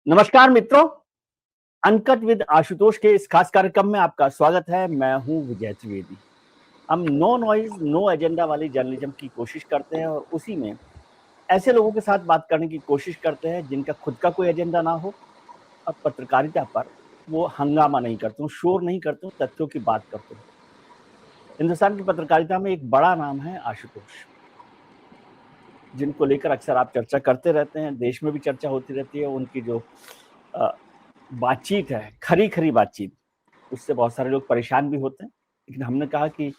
नमस्कार मित्रों, uncut with Ashutosh के इस खास कार्यक्रम में आपका स्वागत है। मैं हूं विजय त्रिवेदी। हम नो नॉइज नो एजेंडा वाली जर्नलिज्म की कोशिश करते हैं और उसी में ऐसे लोगों के साथ बात करने की कोशिश करते हैं जिनका खुद का कोई एजेंडा ना हो और पत्रकारिता पर वो हंगामा नहीं करते हो, शोर नहीं करते हो, तथ्यों की बात करते हो। हिंदुस्तान की पत्रकारिता में एक बड़ा नाम है आशुतोष, जिनको लेकर अक्सर आप चर्चा करते रहते हैं। देश में भी चर्चा होती रहती है। उनकी जो बातचीत है, खरी बातचीत, उससे बहुत सारे लोग परेशान भी होते हैं। लेकिन हमने कहा कि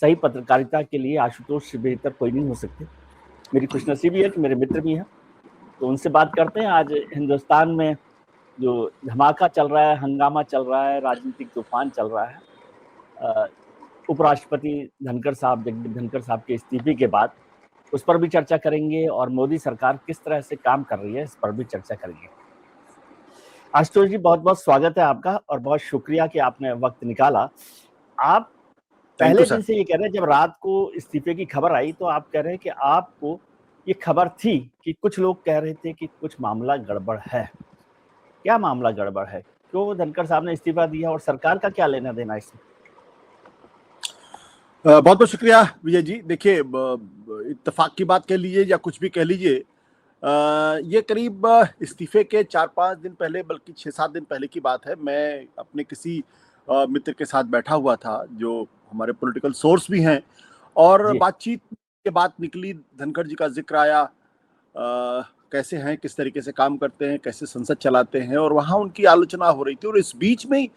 सही पत्रकारिता के लिए आशुतोष से बेहतर कोई नहीं हो सकते। मेरी खुशनसीबी है कि मेरे मित्र भी हैं, तो उनसे बात करते हैं। आज हिंदुस्तान में जो धमाका चल रहा है, हंगामा चल रहा है, राजनीतिक तूफान चल रहा है, उपराष्ट्रपति धनखड़ साहब, जगदीप धनखड़ साहब के इस्तीफे के बाद, उस पर भी चर्चा करेंगे और मोदी सरकार किस तरह से काम कर रही है, इस पर भी चर्चा करेंगे। आशुतोष जी, बहुत बहुत स्वागत है आपका और बहुत शुक्रिया कि आपने वक्त निकाला। आप पहले दिन से ये कह रहे हैं, जब रात को इस्तीफे की खबर आई तो आप कह रहे हैं कि आपको ये खबर थी कि कुछ लोग कह रहे थे कि कुछ मामला गड़बड़ है। क्या मामला गड़बड़ है? क्यों धनखड़ साहब ने इस्तीफा दिया और सरकार का क्या लेना देना इसमें? बहुत बहुत शुक्रिया विजय जी। देखिए, इत्तेफाक की बात कह लीजिए या कुछ भी कह लीजिए, ये करीब इस्तीफे के 4-5 दिन पहले, बल्कि 6-7 दिन पहले की बात है। मैं अपने किसी मित्र के साथ बैठा हुआ था जो हमारे पॉलिटिकल सोर्स भी हैं, और बातचीत के बात निकली, धनखड़ जी का जिक्र आया, कैसे हैं, किस तरीके से काम करते हैं, कैसे संसद चलाते हैं, और वहाँ उनकी आलोचना हो रही थी। और इस बीच में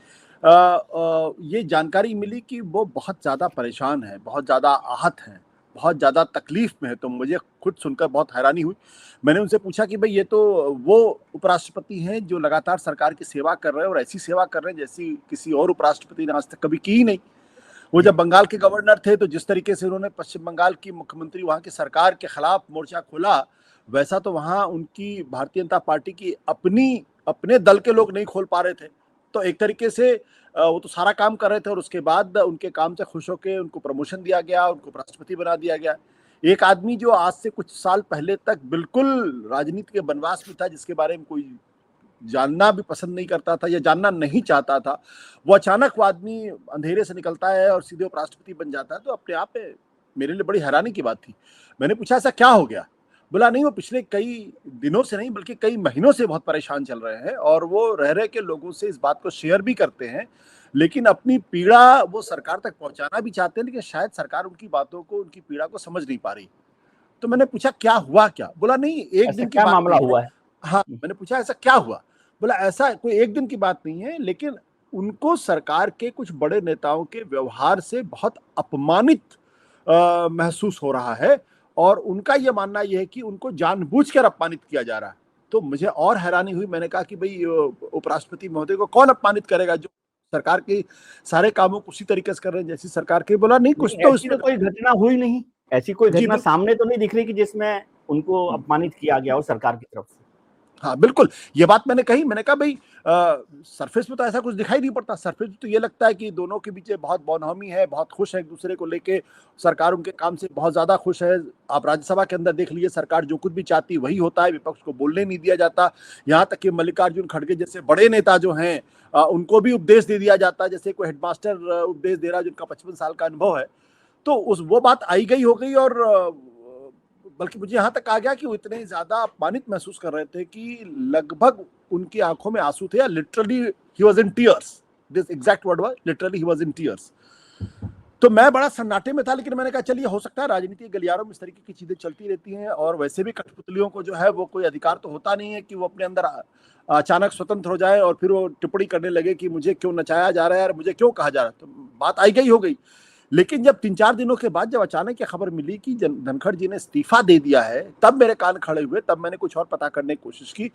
ये जानकारी मिली कि वो बहुत ज़्यादा परेशान हैं, बहुत ज़्यादा आहत हैं, बहुत ज़्यादा तकलीफ में है। तो मुझे खुद सुनकर बहुत हैरानी हुई। मैंने उनसे पूछा कि भाई, ये तो वो उपराष्ट्रपति हैं जो लगातार सरकार की सेवा कर रहे हैं, और ऐसी सेवा कर रहे हैं जैसी किसी और उपराष्ट्रपति ने आज तक कभी की ही नहीं। वो जब बंगाल के गवर्नर थे तो जिस तरीके से उन्होंने पश्चिम बंगाल की मुख्यमंत्री, वहाँ की सरकार के खिलाफ मोर्चा खोला, वैसा तो वहाँ उनकी भारतीय जनता पार्टी की अपने दल के लोग नहीं खोल पा रहे थे। तो एक तरीके से वो तो सारा काम कर रहे थे, और उसके बाद उनके काम से खुश होकर उनको प्रमोशन दिया गया, उनको राष्ट्रपति बना दिया गया। एक आदमी जो आज से कुछ साल पहले तक बिल्कुल राजनीति के बनवास में था, जिसके बारे में कोई जानना भी पसंद नहीं करता था या जानना नहीं चाहता था, वो अचानक वो आदमी अंधेरे से निकलता है और सीधे उपराष्ट्रपति बन जाता है। तो अपने आप में मेरे लिए बड़ी हैरानी की बात थी। मैंने पूछा, ऐसा क्या हो गया? बोला, नहीं, वो पिछले कई दिनों से नहीं बल्कि कई महीनों से बहुत परेशान चल रहे हैं, और वो रह रहे के लोगों से इस बात को शेयर भी करते हैं, लेकिन अपनी पीड़ा वो सरकार तक पहुंचाना भी चाहते हैं, लेकिन शायद सरकार उनकी बातों को, उनकी पीड़ा को समझ नहीं पा रही। तो मैंने पूछा, क्या हुआ क्या? बोला, नहीं, एक दिन की बात मामला हुआ है। हाँ, मैंने पूछा, ऐसा क्या हुआ? बोला, ऐसा कोई एक दिन की बात नहीं है, लेकिन उनको सरकार के कुछ बड़े नेताओं के व्यवहार से बहुत अपमानित महसूस हो रहा है, और उनका यह मानना यह है कि उनको जानबूझकर अपमानित किया जा रहा है। तो मुझे और हैरानी हुई। मैंने कहा कि भाई, उपराष्ट्रपति महोदय को कौन अपमानित करेगा जो सरकार के सारे कामों को उसी तरीके से कर रहे हैं जैसी सरकार के। बोला, नहीं, कुछ तो ऐसी तो कोई घटना हुई नहीं, ऐसी कोई घटना सामने तो नहीं दिख रही कि जिसमें उनको अपमानित किया गया हो सरकार की तरफ से। हाँ, बिल्कुल, ये बात मैंने कही। मैंने कहा, भाई, सरफेस में तो ऐसा कुछ दिखाई नहीं पड़ता। सरफेस में तो ये लगता है कि दोनों के बीच बहुत बौनहमी है, बहुत खुश है एक दूसरे को लेके। सरकार उनके काम से बहुत ज्यादा खुश है। आप राज्यसभा के अंदर देख लीजिए, सरकार जो कुछ भी चाहती वही होता है, विपक्ष को बोलने नहीं दिया जाता। यहाँ तक कि मल्लिकार्जुन खड़गे जैसे बड़े नेता जो हैं, उनको भी उपदेश दे दिया जाता है, जैसे कोई हेडमास्टर उपदेश दे रहा है जिनका 55 साल का अनुभव है। तो वो बात आई गई हो गई, और बल्कि मुझे यहाँ तक आ गया कि वो इतने ज्यादा अपमानित महसूस कर रहे थे कि लगभग उनकी आंखों में आंसू थे, या literally he was in tears. This exact word was literally he was in tears. तो मैं बड़ा सन्नाटे में था, लेकिन मैंने कहा, चलिए, हो सकता है राजनीति के गलियारों में इस तरीके की चीजें चलती रहती हैं, और वैसे भी कठपुतलियों को जो है वो कोई अधिकार तो होता नहीं है कि वो अपने अंदर अचानक स्वतंत्र हो जाए और फिर वो टिप्पणी करने लगे कि मुझे क्यों नचाया जा रहा है और मुझे क्यों कहा जा रहा है। तो बात आई गई हो गई। लेकिन जब 3-4 दिनों के बाद जब अचानक ये खबर मिली कि धनखड़ जी ने इस्तीफा दे दिया है, तब मेरे कान खड़े हुए। तब मैंने कुछ और पता करने की कोशिश की।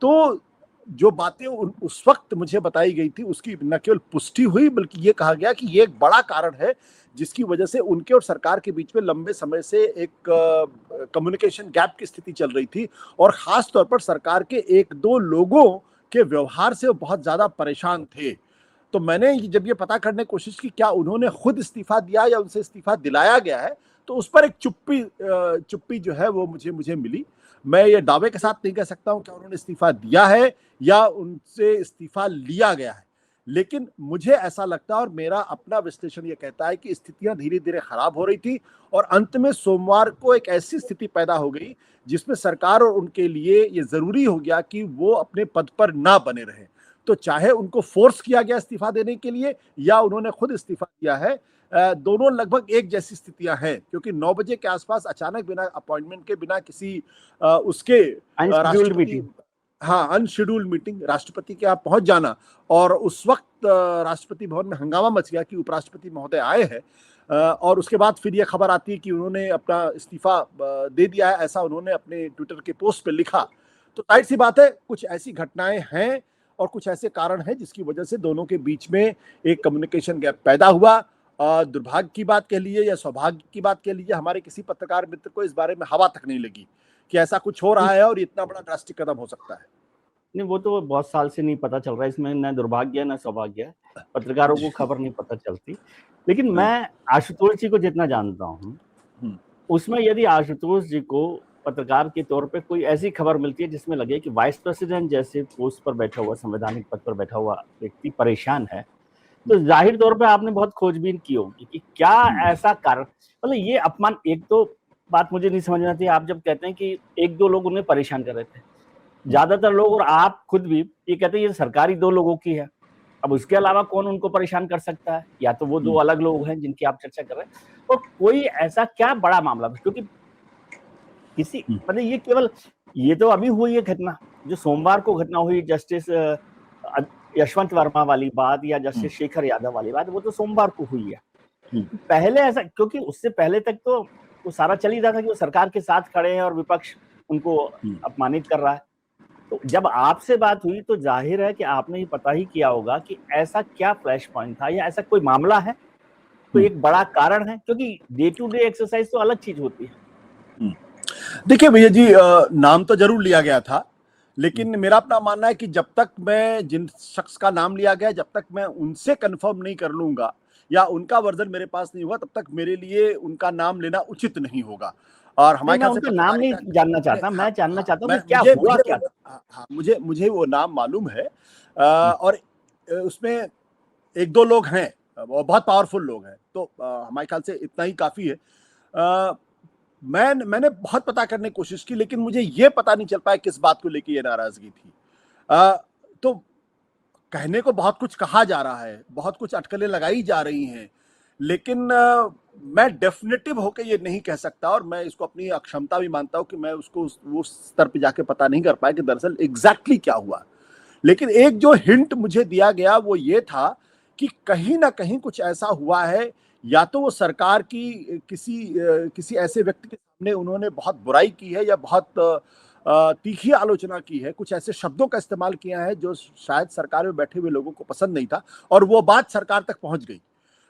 तो जो बातें उस वक्त मुझे बताई गई थी, उसकी न केवल पुष्टि हुई, बल्कि ये कहा गया कि ये एक बड़ा कारण है जिसकी वजह से उनके और सरकार के बीच में लंबे समय से एक कम्युनिकेशन गैप की स्थिति चल रही थी, और खास तौर पर सरकार के 1-2 लोगों के व्यवहार से वो बहुत ज्यादा परेशान थे। तो मैंने जब ये पता करने की कोशिश की क्या उन्होंने खुद इस्तीफा दिया या उनसे इस्तीफा दिलाया गया है, तो उस पर एक चुप्पी जो है वो मुझे मिली। मैं ये दावे के साथ नहीं कह सकता हूं कि उन्होंने इस्तीफा दिया है या उनसे इस्तीफा लिया गया है, लेकिन मुझे ऐसा लगता है और मेरा अपना विश्लेषण ये कहता है कि स्थितियां धीरे धीरे खराब हो रही थी और अंत में सोमवार को एक ऐसी स्थिति पैदा हो गई जिसमें सरकार और उनके लिए ये जरूरी हो गया कि वो अपने पद पर ना बने रहे। तो चाहे उनको फोर्स किया गया इस्तीफा देने के लिए या उन्होंने खुद इस्तीफा दिया है, दोनों लगभग एक जैसी स्थितियां हैं, क्योंकि 9 बजे के आसपास अचानक बिना अपॉइंटमेंट के, बिना किसी उसके अनशेड्यूल्ड राष्ट्रपति, मीटिंग। हाँ अनशेड्यूल्ड मीटिंग, राष्ट्रपति के यहाँ पहुंच जाना और उस वक्त राष्ट्रपति भवन में हंगामा मच गया कि उपराष्ट्रपति महोदय आए हैं, और उसके बाद फिर ये खबर आती है कि उन्होंने अपना इस्तीफा दे दिया है, ऐसा उन्होंने अपने ट्विटर के पोस्ट पे लिखा। तो जाहिर सी बात है कुछ ऐसी घटनाएं हैं और कुछ ऐसे कारण हैं जिसकी वजह से दोनों के बीच में एक कम्युनिकेशन गैप पैदा हुआ। दुर्भाग्य की बात कह लीजिए या सौभाग्य की बात कह लीजिए, हमारे किसी पत्रकार मित्र को इस बारे में हवा तक नहीं लगी कि ऐसा कुछ हो रहा है और इतना बड़ा ड्रास्टिक कदम हो सकता है। नहीं, वो तो बहुत साल से नहीं पता चल रहा है, इसमें न दुर्भाग्य है न सौभाग्य है, पत्रकारों को खबर नहीं पता चलती। लेकिन मैं आशुतोष जी को जितना जानता हूँ, उसमें यदि आशुतोष जी को पत्रकार के तौर पे कोई ऐसी खबर मिलती है जिसमें लगे कि वाइस प्रेसिडेंट जैसे पोस्ट पर बैठा हुआ, संवैधानिक पद पर बैठा हुआ व्यक्ति परेशान है, तो जाहिर तौर पे आपने बहुत खोजबीन की होगी कि क्या ऐसा कारण, मतलब ये अपमान, एक तो बात मुझे नहीं समझ में आती, आप जब कहते हैं कि एक दो लोग उन्हें परेशान कर रहे थे, ज्यादातर लोग और आप खुद भी ये कहते हैं ये सरकारी 2 लोगों की है, अब उसके अलावा कौन उनको परेशान कर सकता है, या तो वो 2 अलग लोग हैं जिनकी आप चर्चा कर रहे हैं, और कोई ऐसा क्या बड़ा मामला, क्योंकि किसी मतलब ये केवल ये तो अभी हुई है घटना, जो सोमवार को घटना हुई जस्टिस यशवंत वर्मा वाली बात या जस्टिस शेखर यादव वाली बात, वो तो सोमवार को हुई है। पहले ऐसा, क्योंकि उससे पहले तक तो वो सारा चल ही रहा था कि वो सरकार के साथ खड़े हैं और विपक्ष उनको अपमानित कर रहा है। तो जब आपसे बात हुई तो जाहिर है कि आपने ये पता ही किया होगा कि ऐसा क्या फ्लैश पॉइंट था या ऐसा कोई मामला है, तो एक बड़ा कारण है, क्योंकि डे टू डे एक्सरसाइज तो अलग चीज होती है। देखिए भैया जी, नाम तो जरूर लिया गया था, लेकिन मेरा अपना मानना है कि जब तक मैं जिन शख्स का नाम लिया गया, जब तक मैं उनसे कंफर्म नहीं कर लूंगा या उनका वर्जन मेरे पास नहीं होगा, तब तक मेरे लिए उनका नाम लेना उचित नहीं होगा। और हमारे ख्याल से उनका नाम नहीं जानना चाहता, मैं जानना चाहता हूँ क्या मुझे, हुआ क्या था। हाँ, मुझे वो नाम मालूम है, और उसमें एक दो लोग हैं, वो बहुत पावरफुल लोग हैं, तो हमारे ख्याल से इतना ही काफी है। मैंने बहुत पता करने की कोशिश की, लेकिन मुझे ये पता नहीं चल पाया किस बात को लेके ये नाराजगी थी। तो कहने को बहुत कुछ कहा जा रहा है, बहुत कुछ अटकलें लगाई जा रही हैं, लेकिन मैं डेफिनेटिव होके ये नहीं कह सकता, और मैं इसको अपनी अक्षमता भी मानता हूं कि मैं उसको उस स्तर पे जाके पता नहीं कर पाया कि दरअसल एग्जैक्टली क्या हुआ। लेकिन एक जो हिंट मुझे दिया गया वो ये था कि कहीं ना कहीं कुछ ऐसा हुआ है, या तो वो सरकार की किसी ऐसे व्यक्ति के सामने उन्होंने बहुत बुराई की है या बहुत तीखी आलोचना की है, कुछ ऐसे शब्दों का इस्तेमाल किया है जो शायद सरकार में बैठे हुए लोगों को पसंद नहीं था, और वो बात सरकार तक पहुंच गई।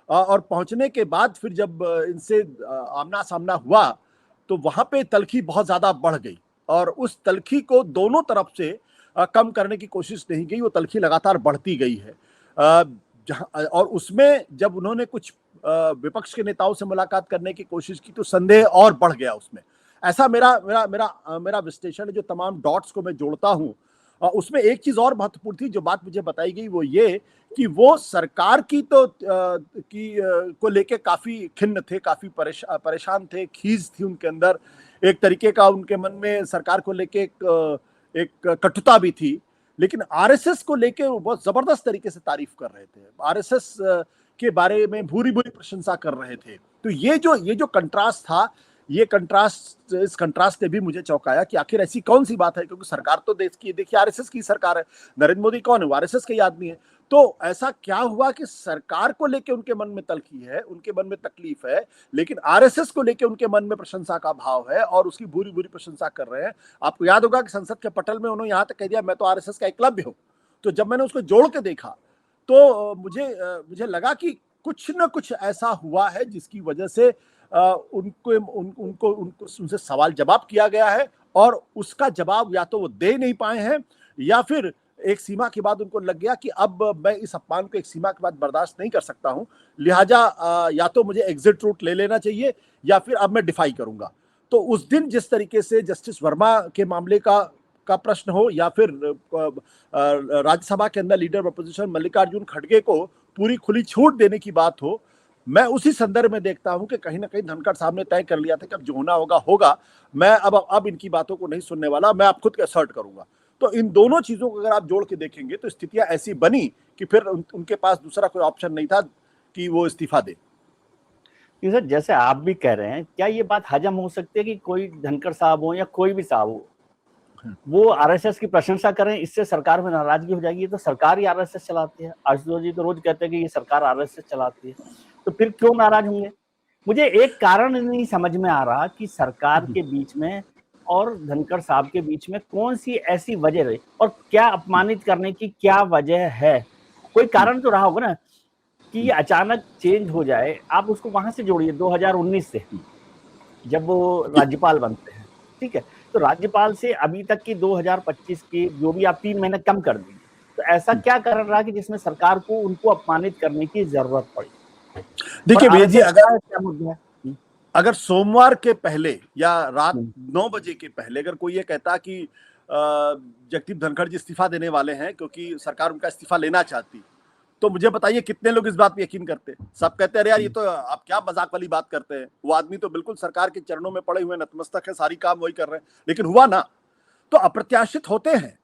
और पहुंचने के बाद फिर जब इनसे आमना सामना हुआ तो वहां पे तलखी बहुत ज्यादा बढ़ गई, और उस तलखी को दोनों तरफ से कम करने की कोशिश नहीं की, वो तलखी लगातार बढ़ती गई है। और उसमें जब उन्होंने कुछ विपक्ष के नेताओं से मुलाकात करने की कोशिश की तो संदेह और बढ़ गया उसमें। ऐसा मेरा मेरा मेरा मेरा विश्लेषण है, जो तमाम डॉट्स को मैं जोड़ता हूं। उसमें एक चीज और महत्वपूर्ण थी जो बात मुझे बताई गई, वो ये कि वो सरकार की को लेके काफी खिन्न थे, काफी परेशान थे, खीज थी उनके अंदर, एक तरीके का उनके मन में सरकार को लेके एक कटुता भी थी। लेकिन आरएसएस को लेके वो बहुत जबरदस्त तरीके से तारीफ कर रहे थे, आरएसएस के बारे में भूरी भूरी प्रशंसा कर रहे थे। तो ये जो कंट्रास्ट था, इस कंट्रास्ट ने भी मुझे चौंकाया कि आखिर ऐसी कौन सी बात है, क्योंकि सरकार तो देश की, देखिए आरएसएस की सरकार है, नरेंद्र मोदी कौन है, वो आरएसएस के ही आदमी है। तो ऐसा क्या हुआ कि सरकार को लेके उनके मन में तलखी है, उनके मन में तकलीफ है, लेकिन आरएसएस को लेके उनके मन में प्रशंसा का भाव है और उसकी भूरी भूरी प्रशंसा कर रहे हैं। आपको याद होगा कि संसद के पटल में उन्होंने यहां तक कह दिया मैं तो आरएसएस का एकलव्य हूं। तो जब मैंने उसको जोड़ के देखा तो मुझे लगा कि कुछ न कुछ ऐसा हुआ है जिसकी वजह से उनको उनसे सवाल जवाब किया गया है, और उसका जवाब या तो वो दे नहीं पाए हैं, या फिर एक सीमा के बाद उनको लग गया कि अब मैं इस अपमान को एक सीमा के बाद बर्दाश्त नहीं कर सकता हूं, लिहाजा या तो मुझे एग्जिट रूट ले लेना चाहिए या फिर अब मैं डिफाई करूंगा। तो उस दिन जिस तरीके से जस्टिस वर्मा के मामले का प्रश्न हो या फिर राज्यसभा के अंदर लीडर अपोजिशन मल्लिकार्जुन खड़गे को पूरी खुली छूट देने की बात हो, मैं उसी संदर्भ में देखता हूं कि कहीं ना कहीं धनखड़ साहब ने तय कर लिया था कि अब जो होना होगा होगा, मैं अब इनकी बातों को नहीं सुनने वाला, मैं अब खुद असर्ट करूंगा। तो इन दोनों चीजों को अगर आप जोड़ के देखेंगे तो स्थितियां ऐसी बनी कि फिर उनके पास दूसरा कोई ऑप्शन नहीं था कि वो इस्तीफा दे। सर जैसे आप भी कह रहे हैं, क्या ये बात हजम हो सकती है कि कोई धनखड़ साहब हो या कोई भी साहब हो, वो आरएसएस की प्रशंसा करें, इससे सरकार में नाराजगी हो जाएगी? ये तो सरकार ही आरएसएस चलाती है। आशुतोष जी तो रोज कहते हैं कि ये सरकार आरएसएस चलाती है, तो फिर क्यों नाराज होंगे? मुझे एक कारण नहीं समझ में आ रहा कि सरकार के बीच में और धनखड़ साहब के बीच में कौन सी ऐसी वजह रही, और क्या अपमानित करने की क्या वजह है? कोई कारण तो रहा होगा ना कि ये अचानक चेंज हो जाए। आप उसको वहां से जोड़िए 2019 से, जब वो राज्यपाल बनते हैं, ठीक है, तो राज्यपाल से अभी तक की 2025 की जो भी आप 3 महीने कम कर दीजिए, तो ऐसा क्या कारण रहा कि जिसमें सरकार को उनको अपमानित करने की जरूरत पड़ी? देखिए भैया जी, अगर सोमवार के पहले या रात 9 बजे के पहले अगर कोई ये कहता कि जगदीप धनखड़ जी इस्तीफा देने वाले हैं क्योंकि सरकार उनका इस्तीफा लेना चाहती, तो मुझे बताइए कितने लोग इस बात पे यकीन करते? सब कहते हैं अरे यार ये तो आप क्या मजाक वाली बात करते हैं, वो आदमी तो बिल्कुल सरकार के चरणों में पड़े हुए नतमस्तक है, सारी काम वही कर रहे हैं। लेकिन हुआ ना। तो अप्रत्याशित होते हैं,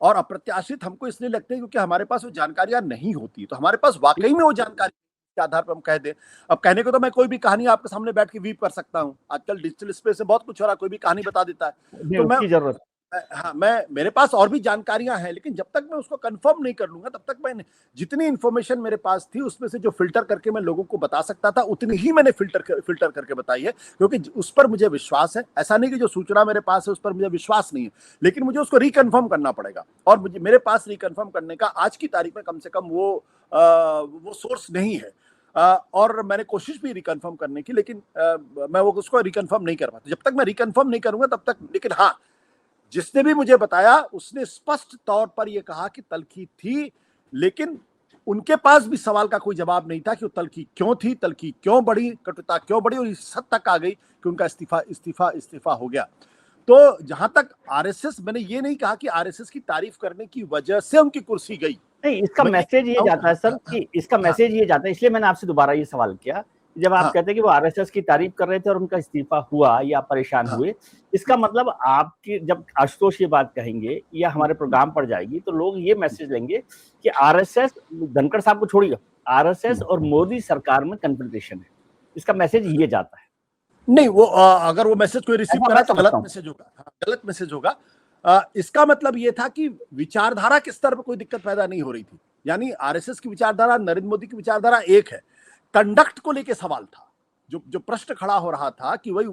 और अप्रत्याशित हमको इसलिए लगते हैं क्योंकि हमारे पास वो जानकारियां नहीं होती। तो हमारे पास वाकई में वो जानकारी के आधार पर हम कह दें। अब कहने को तो मैं कोई भी कहानी आपके सामने बैठ के वीव कर सकता हूँ, आजकल डिजिटल स्पेस से बहुत कुछ हो रहा है, कोई भी कहानी बता देता है। तो मैं जरूरत हाँ, मेरे पास और भी जानकारियां हैं, लेकिन जब तक मैं उसको कंफर्म नहीं कर लूंगा तब तक मैं जितनी इंफॉर्मेशन मेरे पास थी उसमें से जो फिल्टर करके मैं लोगों को बता सकता था उतनी ही मैंने फिल्टर करके बताई है, क्योंकि उस पर मुझे विश्वास है। ऐसा नहीं कि जो सूचना मेरे पास है उस पर मुझे विश्वास नहीं है, लेकिन मुझे उसको रिकन्फर्म करना पड़ेगा, और मुझे मेरे पास रिकन्फर्म करने का आज की तारीख में कम से कम वो सोर्स नहीं है। और मैंने कोशिश भी रिकन्फर्म करने की, लेकिन मैं वो उसको रिकन्फर्म नहीं कर पाता। जब तक मैं रिकन्फर्म नहीं करूंगा तब तक, लेकिन हाँ, जिसने भी मुझे बताया उसने स्पष्ट तौर पर यह कहा कि तल्खी थी, लेकिन उनके पास भी सवाल का कोई जवाब नहीं था कि वो तल्खी क्यों थी, तल्खी क्यों बढ़ी, कटुता क्यों बढ़ी, और इस हद तक आ गई कि उनका इस्तीफा हो गया। तो जहां तक आरएसएस, मैंने ये नहीं कहा कि आरएसएस की तारीफ करने की वजह से उनकी कुर्सी गई। नहीं, इसका मैसेज ये जाता है सर कि इसका मैसेज ये जाता है, इसलिए मैंने आपसे दोबारा ये सवाल किया। जब आप कहते हैं कि वो आरएसएस की तारीफ कर रहे थे और उनका इस्तीफा हुआ या परेशान हुए, इसका मतलब आपकी जब आशुतोष ये बात कहेंगे या हमारे प्रोग्राम पर जाएगी तो लोग ये मैसेज लेंगे कि आरएसएस, धनखड़ साहब को छोड़िए, आरएसएस और मोदी सरकार में कन्फ्रंटेशन है। इसका मैसेज ये जाता है। नहीं, वो अगर वो मैसेज कोई रिसीव करा तो गलत मैसेज होगा, गलत मैसेज होगा। इसका मतलब ये था कि विचारधारा के स्तर पर कोई दिक्कत पैदा नहीं हो रही थी। यानी आरएसएस की विचारधारा, नरेंद्र मोदी की विचारधारा एक है, कंडक्ट को लेके सवाल था। जो प्रश्न खड़ा हो रहा था कि वही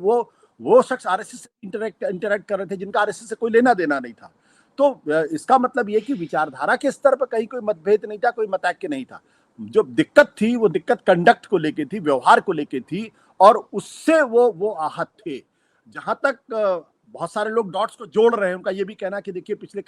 वो शख्स आरएसएस से इंटरैक्ट कर रहे थे जिनका आरएसएस से कोई लेना देना नहीं था। तो इसका मतलब ये कि विचारधारा के स्तर पर कहीं कोई मतभेद नहीं था, कोई मतैक्य नहीं था। जो दिक्कत थी वो दिक्कत कंडक्ट को लेके थी, व्यवहार को लेके थी, और उससे वो आहत थे। जहां तक बहुत सारे लोग डॉट्स को जोड़ रहे हैं, उनका ये भी कहना कि देखिए पिछले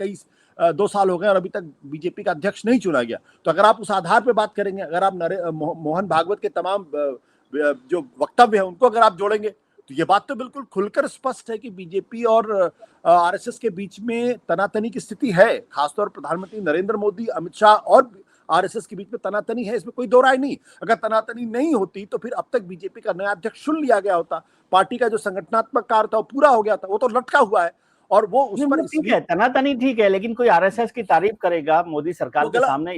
2 साल हो गए और अभी तक बीजेपी का अध्यक्ष नहीं चुना गया। तो अगर आप उस आधार पे बात करेंगे, अगर आप मोहन भागवत के तमाम जो वक्तव्य है उनको अगर आप जोड़ेंगे, तो ये बात तो बिल्कुल खुलकर स्पष्ट है कि बीजेपी और आरएसएस के बीच में तनातनी की स्थिति है। खासतौर प्रधानमंत्री नरेंद्र मोदी, अमित शाह और आरएसएस के बीच में तनातनी है, इसमें कोई दो राय नहीं। अगर तनातनी नहीं होती तो फिर अब तक बीजेपी का नया अध्यक्ष चुन लिया गया होता, पार्टी का जो संगठनात्मक कार्य था वो पूरा हो गया था, वो तो लटका हुआ है। और वो उस पर ठीक है, तनातनी ठीक है, लेकिन कोई आरएसएस की तारीफ करेगा मोदी सरकार के सामने,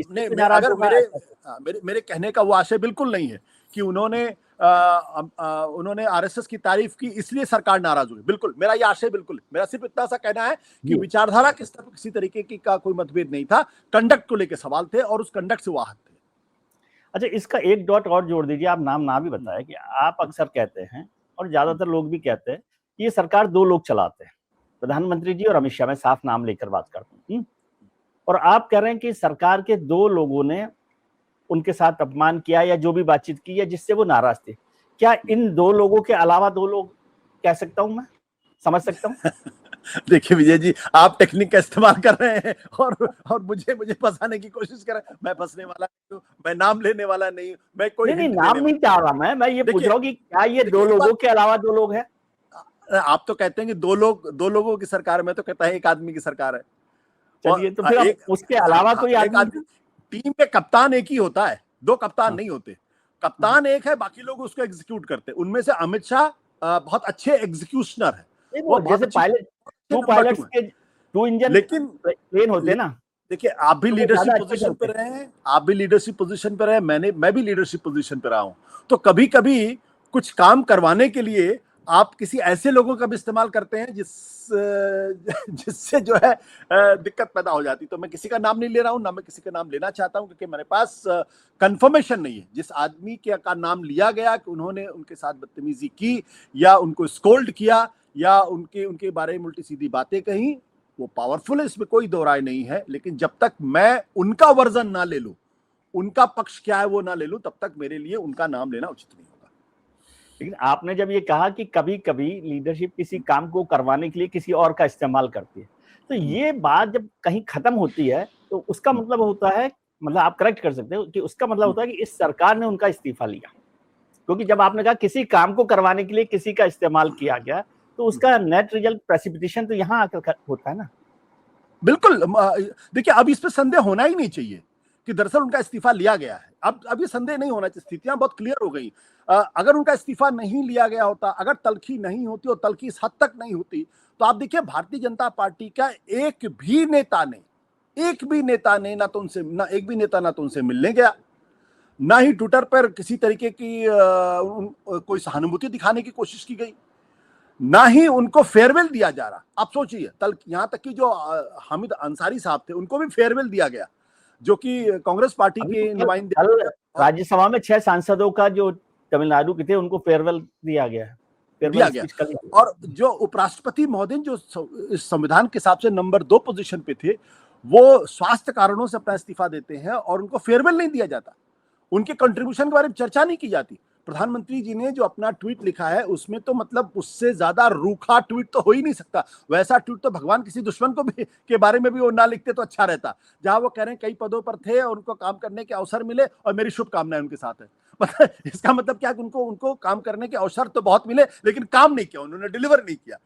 अगर मेरे कहने का वो आशय बिल्कुल नहीं है कि उन्होंने आरएसएस की तारीफ की इसलिए सरकार नाराज हुई, बिल्कुल मेरा ये आशय बिल्कुल। मेरा सिर्फ इतना सा कहना है कि विचारधारा के स्तर पर किसी तरीके की का कोई मतभेद नहीं था, कंडक्ट को लेकर सवाल थे और उस कंडक्ट से वो आहत थे। अच्छा, इसका एक डॉट और जोड़ दीजिए, आप नाम ना भी बताए कि आप अक्सर कहते हैं और ज्यादातर लोग भी कहते हैं कि ये सरकार 2 लोग चलाते हैं, प्रधानमंत्री जी और अमित शाह। मैं साफ नाम लेकर बात करता हूँ, और आप कह रहे हैं कि सरकार के 2 लोगों ने उनके साथ अपमान किया या जो भी बातचीत की है जिससे वो नाराज थे। क्या इन 2 लोगों के अलावा 2 लोग कह सकता हूं, मैं समझ सकता हूं? देखिए विजय जी, आप टेक्निक का इस्तेमाल कर रहे हैं और मुझे फंसाने की कोशिश कर रहे हैं। मैं फंसने वाला नहीं हूं, मैं नाम लेने वाला नहीं हूं, मैं कोई नहीं, नाम नहीं चाह रहा मैं ये पूछ रहा हूं कि क्या ये 2 लोगों के अलावा 2 लोग हैं? आप तो कहते हैं कि दो लोगों की सरकार, में तो कहता है एक आदमी की सरकार है। चलिए, तो फिर एक उसके अलावा कोई एक आदमी आदमी, टीम में कप्तान एक ही होता है, दो कप्तान हाँ, नहीं होते। कप्तान एक है, बाकी लोग उसको एग्जीक्यूट करते हैं। उनमें से अमित शाह बहुत अच्छे एग्जीक्यूशनर है, नहीं वो वो बहुत जैसे अच्छे pilot, two number two pilots है। के 2 इंजन लेकिन प्लेन होते हैं ले, ना, देखिए, आप भी तो वो ज्यादा लीडरशिप अच्छे पोजीशन चलते पे हैं। रहे हैं, आप भी लीडरशिप पोजीशन पे रहे, मैं भी लीडरशिप पोजीशन पे रहा हूं। तो कभी कभी कुछ काम करवाने के लिए आप किसी ऐसे लोगों का भी इस्तेमाल करते हैं जिससे जो है दिक्कत पैदा हो जाती। तो मैं किसी का नाम नहीं ले रहा हूं, ना मैं किसी का नाम लेना चाहता हूं, क्योंकि मेरे पास कंफर्मेशन नहीं है। जिस आदमी के का नाम लिया गया कि उन्होंने उनके साथ बदतमीजी की या उनको स्कोल्ड किया या उनके उनके बारे में उल्टी सीधी बातें कही, वो पावरफुल है, इसमें कोई दो राय नहीं है। लेकिन जब तक मैं उनका वर्जन ना ले लूं, उनका पक्ष क्या है वो ना ले लूं, तब तक मेरे लिए उनका नाम लेना उचित नहीं होगा। लेकिन आपने जब ये कहा कि कभी कभी लीडरशिप किसी काम को करवाने के लिए किसी और का इस्तेमाल करती है, तो ये बात जब कहीं खत्म होती है तो उसका मतलब होता है, मतलब आप करेक्ट कर सकते हो कि उसका मतलब होता है कि इस सरकार ने उनका इस्तीफा लिया। क्योंकि जब आपने कहा किसी काम को करवाने के लिए किसी का इस्तेमाल किया गया, तो उसका नेट रिजल्ट प्रेसिपिटेशन तो यहाँ आकर होता है ना। बिल्कुल। देखिए, अब इस पर संदेह होना ही नहीं चाहिए कि दरअसल उनका इस्तीफा लिया गया है। अब ये संदेह नहीं होना चाहिए, स्थितियां बहुत क्लियर हो गई। अगर उनका इस्तीफा नहीं लिया गया होता, अगर तल्खी नहीं होती और तल्खी इस हद तक नहीं होती, तो आप देखिए भारतीय जनता पार्टी का एक भी नेता ने ना तो उनसे, ना एक भी नेता ना तो उनसे मिलने गया, ना ही ट्विटर पर किसी तरीके की कोई सहानुभूति दिखाने की कोशिश की गई, ना ही उनको फेयरवेल दिया जा रहा। आप सोचिए, कल यहां तक कि जो हामिद अंसारी साहब थे, उनको भी फेयरवेल दिया गया, जो कि कांग्रेस पार्टी अभी तो के कल नुमाइंदे। कल और राज्यसभा में 6 सांसदों का जो तमिलनाडु के थे उनको फेयरवेल दिया गया है। दिया फेयरवेल गया। स्पीच कल ही हुआ। और जो उपराष्ट्रपति महोदय, जो इस संविधान के हिसाब से नंबर 2 पोजीशन पे थे, वो स्वास्थ्य कारणों से अपना इस्तीफा देते हैं और उनको फेयरवेल नहीं दिया जाता, उनके कंट्रीब्यूशन के बारे में चर्चा नहीं की जाती। प्रधानमंत्री जी ने जो अपना ट्वीट लिखा है, उसमें तो मतलब उससे ज्यादा रूखा ट्वीट तो हो ही नहीं सकता। वैसा ट्वीट तो भगवान किसी दुश्मन को भी के बारे में भी वो ना लिखते तो अच्छा रहता, जहां वो कह रहे हैं कई पदों पर थे और उनको काम करने के अवसर मिले और मेरी शुभकामनाएं उनके साथ है। मतलब इसका मतलब क्या कि उनको उनको काम करने के अवसर तो बहुत मिले, लेकिन काम नहीं किया, उन्होंने डिलीवर नहीं किया।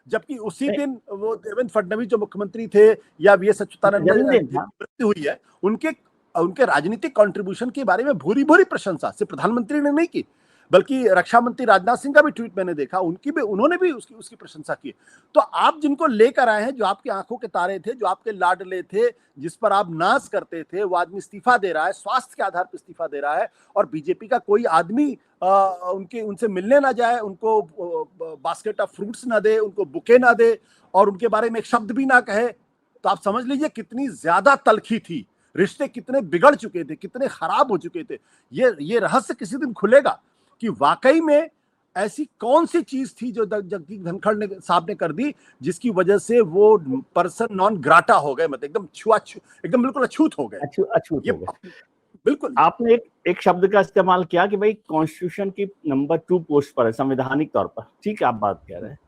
जबकि उसी दिन वो देवेंद्र फडणवीस जो मुख्यमंत्री थे, या वी एस अच्युतानंद जन्मदिन जिनकी था। मृत्यु हुई है, उनके उनके राजनीतिक कंट्रीब्यूशन के बारे में भूरी भूरी प्रशंसा सिर्फ प्रधानमंत्री ने नहीं की, बल्कि रक्षा मंत्री राजनाथ सिंह का भी ट्वीट मैंने देखा, उन्होंने भी उसकी उसकी प्रशंसा की। तो आप जिनको लेकर आए हैं, जो आपकी आंखों के तारे थे, जो आपके लाडले थे, जिस पर आप नाज करते थे, वो आदमी इस्तीफा दे रहा है, स्वास्थ्य के आधार पर इस्तीफा दे रहा है, और बीजेपी का कोई आदमी उनके उनसे मिलने ना जाए, उनको बास्केट ऑफ फ्रूट्स ना दे, उनको बुके ना दे और उनके बारे में एक शब्द भी ना कहे, तो आप समझ लीजिए कितनी ज्यादा तलखी थी, रिश्ते कितने बिगड़ चुके थे, कितने खराब हो चुके थे। ये रहस्य किसी दिन खुलेगा कि वाकई में ऐसी कौन सी चीज थी जो जगदीप धनखड़ ने साहब ने कर दी, जिसकी वजह से वो पर्सन नॉन ग्राटा हो गए, मतलब एकदम एकदम बिल्कुल अछूत हो गए। अछूत ये हो गए। बिल्कुल। आपने एक शब्द का इस्तेमाल किया कि भाई कॉन्स्टिट्यूशन की नंबर 2 पोस्ट पर है संवैधानिक तौर पर, ठीक है, आप बात कह रहे हैं।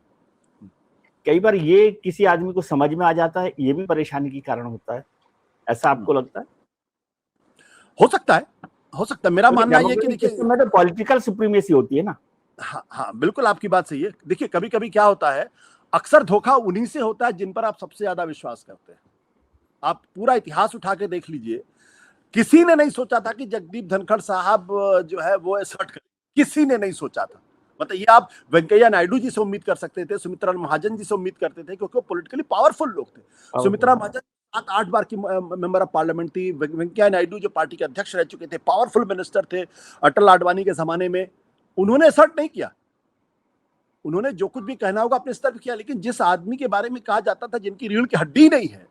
कई बार ये किसी आदमी को समझ में आ जाता है, ये भी परेशानी की कारण होता है, ऐसा आपको लगता है? हो सकता है, हो सकता है। मेरा मानना यह है कि डेमोक्रेटिक देखिए, सिस्टम में तो पॉलिटिकल सुप्रीमेसी होती है ना। हाँ हाँ, बिल्कुल आपकी बात सही है। देखिए, कभी कभी क्या होता है, अक्सर धोखा उन्हीं से होता है जिन पर आप सबसे ज्यादा विश्वास करते हैं। आप पूरा इतिहास उठा के देख लीजिए, किसी ने नहीं सोचा था कि जगदीप धनखड़ साहब जो है वो असर्ट करें, किसी ने नहीं सोचा था। मतलब ये आप वेंकैया नायडू जी से उम्मीद कर सकते थे, सुमित्रा महाजन जी से उम्मीद करते थे, क्योंकि वो पॉलिटिकली पावरफुल लोग थे। सुमित्रा महाजन 7-8 बार की मेंबर ऑफ पार्लियामेंट थी। वेंकैया नायडू जो पार्टी के अध्यक्ष रह चुके थे, पावरफुल मिनिस्टर थे अटल आडवाणी के जमाने में, उन्होंने असर्ट नहीं किया। उन्होंने जो कुछ भी कहना होगा अपने स्तर पर किया, लेकिन जिस आदमी के बारे में कहा जाता था जिनकी रीढ़ की हड्डी नहीं है,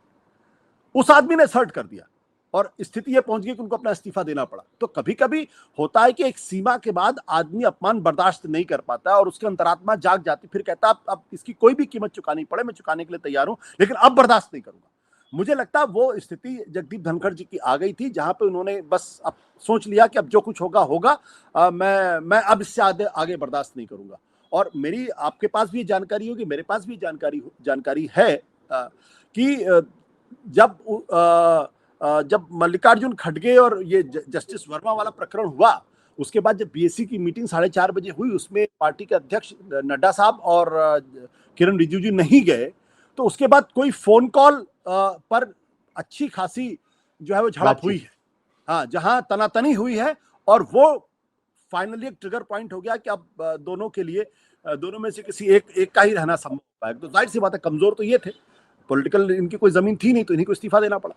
उस आदमी ने असर्ट कर दिया और स्थिति ये पहुंच गई कि उनको अपना इस्तीफा देना पड़ा। तो कभी कभी होता है कि एक सीमा के बाद आदमी अपमान बर्दाश्त नहीं कर पाता और उसकी अंतरात्मा जाग जाती, फिर कहता अब इसकी कोई भी कीमत चुकानी पड़े, मैं चुकाने के लिए तैयार हूं, लेकिन अब बर्दाश्त नहीं करूंगा। मुझे लगता है वो स्थिति जगदीप धनखड़ जी की आ गई थी, जहां पे उन्होंने बस अब सोच लिया कि अब जो कुछ होगा होगा, मैं अब इससे आगे बर्दाश्त नहीं करूंगा। और मेरी आपके पास भी जानकारी होगी, मेरे पास भी जानकारी है कि जब मल्लिकार्जुन खड़गे और ये जस्टिस वर्मा वाला प्रकरण हुआ, उसके बाद जब बीएससी की मीटिंग 4:30 बजे हुई, उसमें पार्टी के अध्यक्ष नड्डा साहब और किरण रिजिजू नहीं गए, तो उसके बाद कोई फोन कॉल पर अच्छी खासी जो है वो झड़प हुई है, हाँ, जहां तनातनी हुई है, और वो फाइनली एक ट्रिगर पॉइंट हो गया कि अब दोनों के लिए दोनों में से किसी एक का ही रहना संभव है। तो जाहिर सी बात है, कमजोर तो ये थे, पॉलिटिकल इनकी कोई जमीन थी नहीं, तो इन्हीं को इस्तीफा देना पड़ा।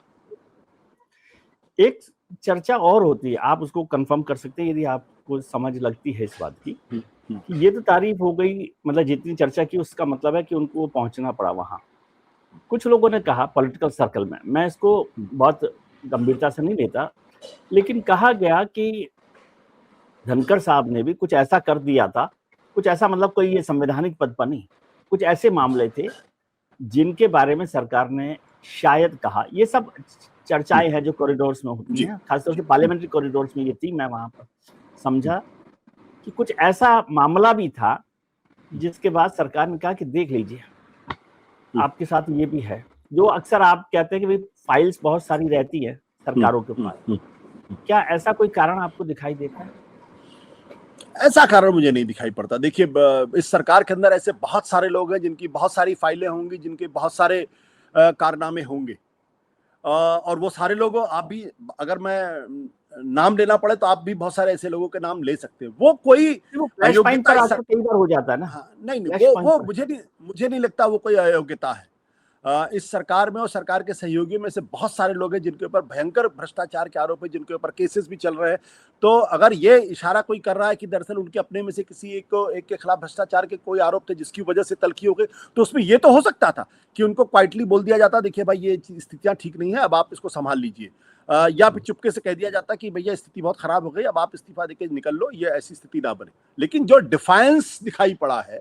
एक चर्चा और होती है, आप उसको कंफर्म कर सकते हैं यदि आपको समझ लगती है इस बात की कि ये तो तारीफ हो गई, मतलब जितनी चर्चा की उसका मतलब है कि उनको पहुंचना पड़ा वहां। कुछ लोगों ने कहा पॉलिटिकल सर्कल में, मैं इसको बहुत गंभीरता से नहीं लेता, लेकिन कहा गया कि धनखड़ साहब ने भी कुछ ऐसा कर दिया था, कुछ ऐसा, मतलब कोई ये संवैधानिक पद पर नहीं, कुछ ऐसे मामले थे जिनके बारे में सरकार ने शायद कहा। ये सब चर्चाएं हैं जो कॉरिडोर्स में होती हैं, खासतौर से पार्लियामेंट्री कॉरिडोर्स में ये थी। मैं वहां पर समझा कि कुछ ऐसा मामला भी था जिसके बाद सरकार ने कहा कि देख लीजिए आपके साथ ये भी है, जो अक्सर आप कहते हैं कि भाई फाइल्स बहुत सारी रहती है सरकारों के पास। क्या ऐसा कोई कारण आपको दिखाई देता है? ऐसा कारण मुझे नहीं दिखाई पड़ता। देखिए, इस सरकार के अंदर ऐसे बहुत सारे लोग हैं जिनकी बहुत सारी फाइलें होंगी, जिनके बहुत सारे कारनामे होंगे, और वो सारे लोगों, आप भी अगर मैं नाम लेना पड़े तो आप भी बहुत सारे ऐसे लोगों के नाम ले सकते हैं। वो कोई अयोग्यता कई बार हो जाता है ना। हाँ, नहीं, वो मुझे नहीं लगता वो कोई अयोग्यता है। इस सरकार में और सरकार के सहयोगियों में से बहुत सारे लोग हैं जिनके ऊपर भयंकर भ्रष्टाचार के आरोप है, जिनके ऊपर केसेस भी चल रहे हैं। तो अगर ये इशारा कोई कर रहा है कि दरअसल उनके अपने में से किसी एक के खिलाफ भ्रष्टाचार के कोई आरोप थे जिसकी वजह से तल्खी हो गई, तो उसमें ये तो हो सकता था कि उनको क्वाइटली बोल दिया जाता, देखिए भाई ये स्थितियां ठीक नहीं है, अब आप इसको संभाल लीजिए, या फिर चुपके से कह दिया जाता कि भैया स्थिति बहुत खराब हो गई, अब आप इस्तीफा देके निकल लो, ये ऐसी स्थिति ना बने। लेकिन जो डिफायंस दिखाई पड़ा है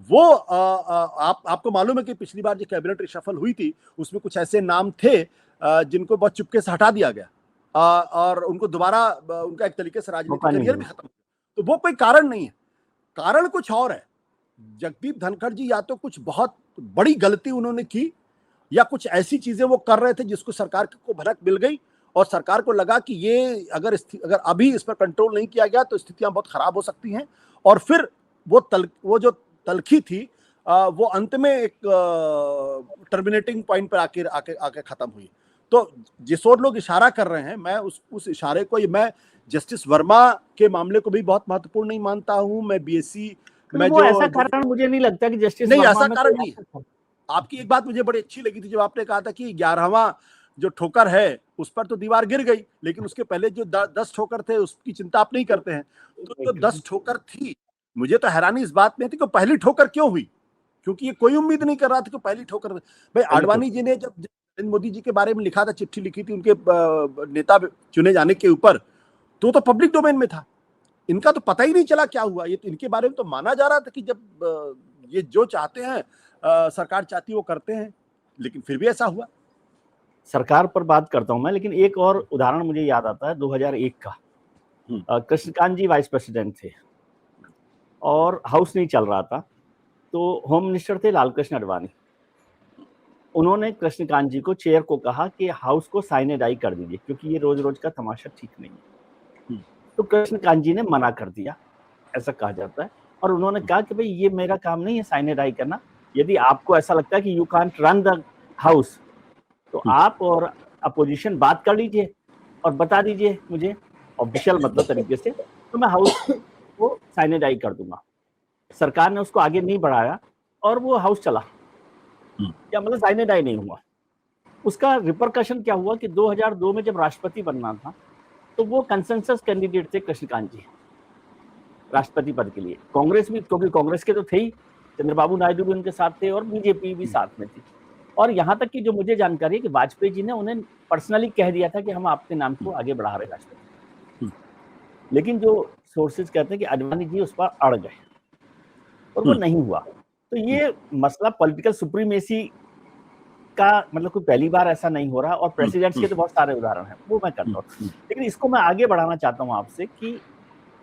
वो आपको मालूम है कि पिछली बार जो कैबिनेट रिशफल हुई थी उसमें कुछ ऐसे नाम थे जिनको बहुत चुपके से हटा दिया गया, और उनको दोबारा उनका एक तरीके से राजनीतिक करियर भी खत्म। तो वो कोई कारण नहीं है, कारण कुछ और है। जगदीप धनखड़ जी या तो कुछ बहुत बड़ी गलती उन्होंने की, या कुछ ऐसी चीजें वो कर रहे थे जिसको सरकार को भनक मिल गई, और सरकार को लगा कि ये अगर अभी इस पर कंट्रोल नहीं किया गया तो स्थितियां बहुत खराब हो सकती हैं, और फिर वो जो तलखी थी वो अंत में एक टर्मिनेटिंग पॉइंट पर आके खत्म हुई। तो जिस और लोग इशारा कर रहे हैं, मैं उस इशारे को, मैं जस्टिस वर्मा के मामले को भी बहुत महत्वपूर्ण नहीं मानता हूं। मैं बीएससी में जो ऐसा कारण मुझे नहीं लगता कि जस्टिस नहीं, ऐसा कारण नहीं है। आपकी एक बात मुझे बड़ी अच्छी लगी थी जब आपने कहा था कि 11वां जो ठोकर है उस पर तो दीवार गिर गई, लेकिन उसके पहले जो 10 ठोकर थे उसकी चिंता आप नहीं करते हैं। तो जो 10 ठोकर थी, मुझे तो हैरानी इस बात में थी कि पहली ठोकर क्यों हुई, क्योंकि ये कोई उम्मीद नहीं कर रहा था कि पहली ठोकर। भाई आडवाणी जी ने जब नरेंद्र मोदी जी के बारे में लिखा था, चिट्ठी लिखी थी उनके नेता चुने जाने के ऊपर, तो पब्लिक डोमेन में था। इनका तो पता ही नहीं चला क्या हुआ। ये तो इनके बारे में तो माना जा रहा था कि जब ये जो चाहते हैं सरकार चाहती वो करते हैं, लेकिन फिर भी ऐसा हुआ। सरकार पर बात करता हूं मैं, लेकिन एक और उदाहरण मुझे याद आता है 2001 का। कृष्णकांत जी वाइस प्रेसिडेंट थे और हाउस नहीं चल रहा था, तो होम मिनिस्टर थे लालकृष्ण आडवाणी। उन्होंने कृष्णकांत जी को, चेयर को कहा कि हाउस को साइनेडाई कर दीजिए क्योंकि ये रोज रोज का तमाशा ठीक नहीं है। तो कृष्णकांत जी ने मना कर दिया, ऐसा कहा जाता है, और उन्होंने कहा कि भाई ये मेरा काम नहीं है साइनेडाई करना, यदि आपको ऐसा लगता है कि you can't run the house तो आप और अपोजिशन बात कर लीजिए और बता दीजिए मुझे ऑफिशियल मतलब तरीके से, तो मैं हाउस को साइनेडाई कर दूंगा। सरकार ने उसको आगे नहीं बढ़ाया और वो हाउस चला, या मतलब साइनेडाई नहीं हुआ। उसका रिपरकशन क्या हुआ कि 2002 में जब राष्ट्रपति बनना था तो वो कंसेंसस कैंडिडेट थे कृष्णकांत जी राष्ट्रपति पद के लिए। कांग्रेस भी, क्योंकि कांग्रेस के तो थे ही, चंद्रबाबू नायडू भी उनके साथ थे और बीजेपी भी साथ में थी। और यहाँ तक कि जो मुझे जानकारी है कि वाजपेयी जी ने उन्हें पर्सनली कह दिया था कि हम आपके नाम को आगे बढ़ा रहे राष्ट्रपति, लेकिन जो सोर्सेज कहते हैं कि आडवाणी जी उस पर अड़ गए और वो नहीं हुआ। तो ये मसला पॉलिटिकल सुप्रीमेसी का, मतलब कोई पहली बार ऐसा नहीं हो रहा, और प्रेसिडेंट्स के तो बहुत सारे उदाहरण हैं, वो मैं करता हूँ। लेकिन इसको मैं आगे बढ़ाना चाहता हूँ आपसे कि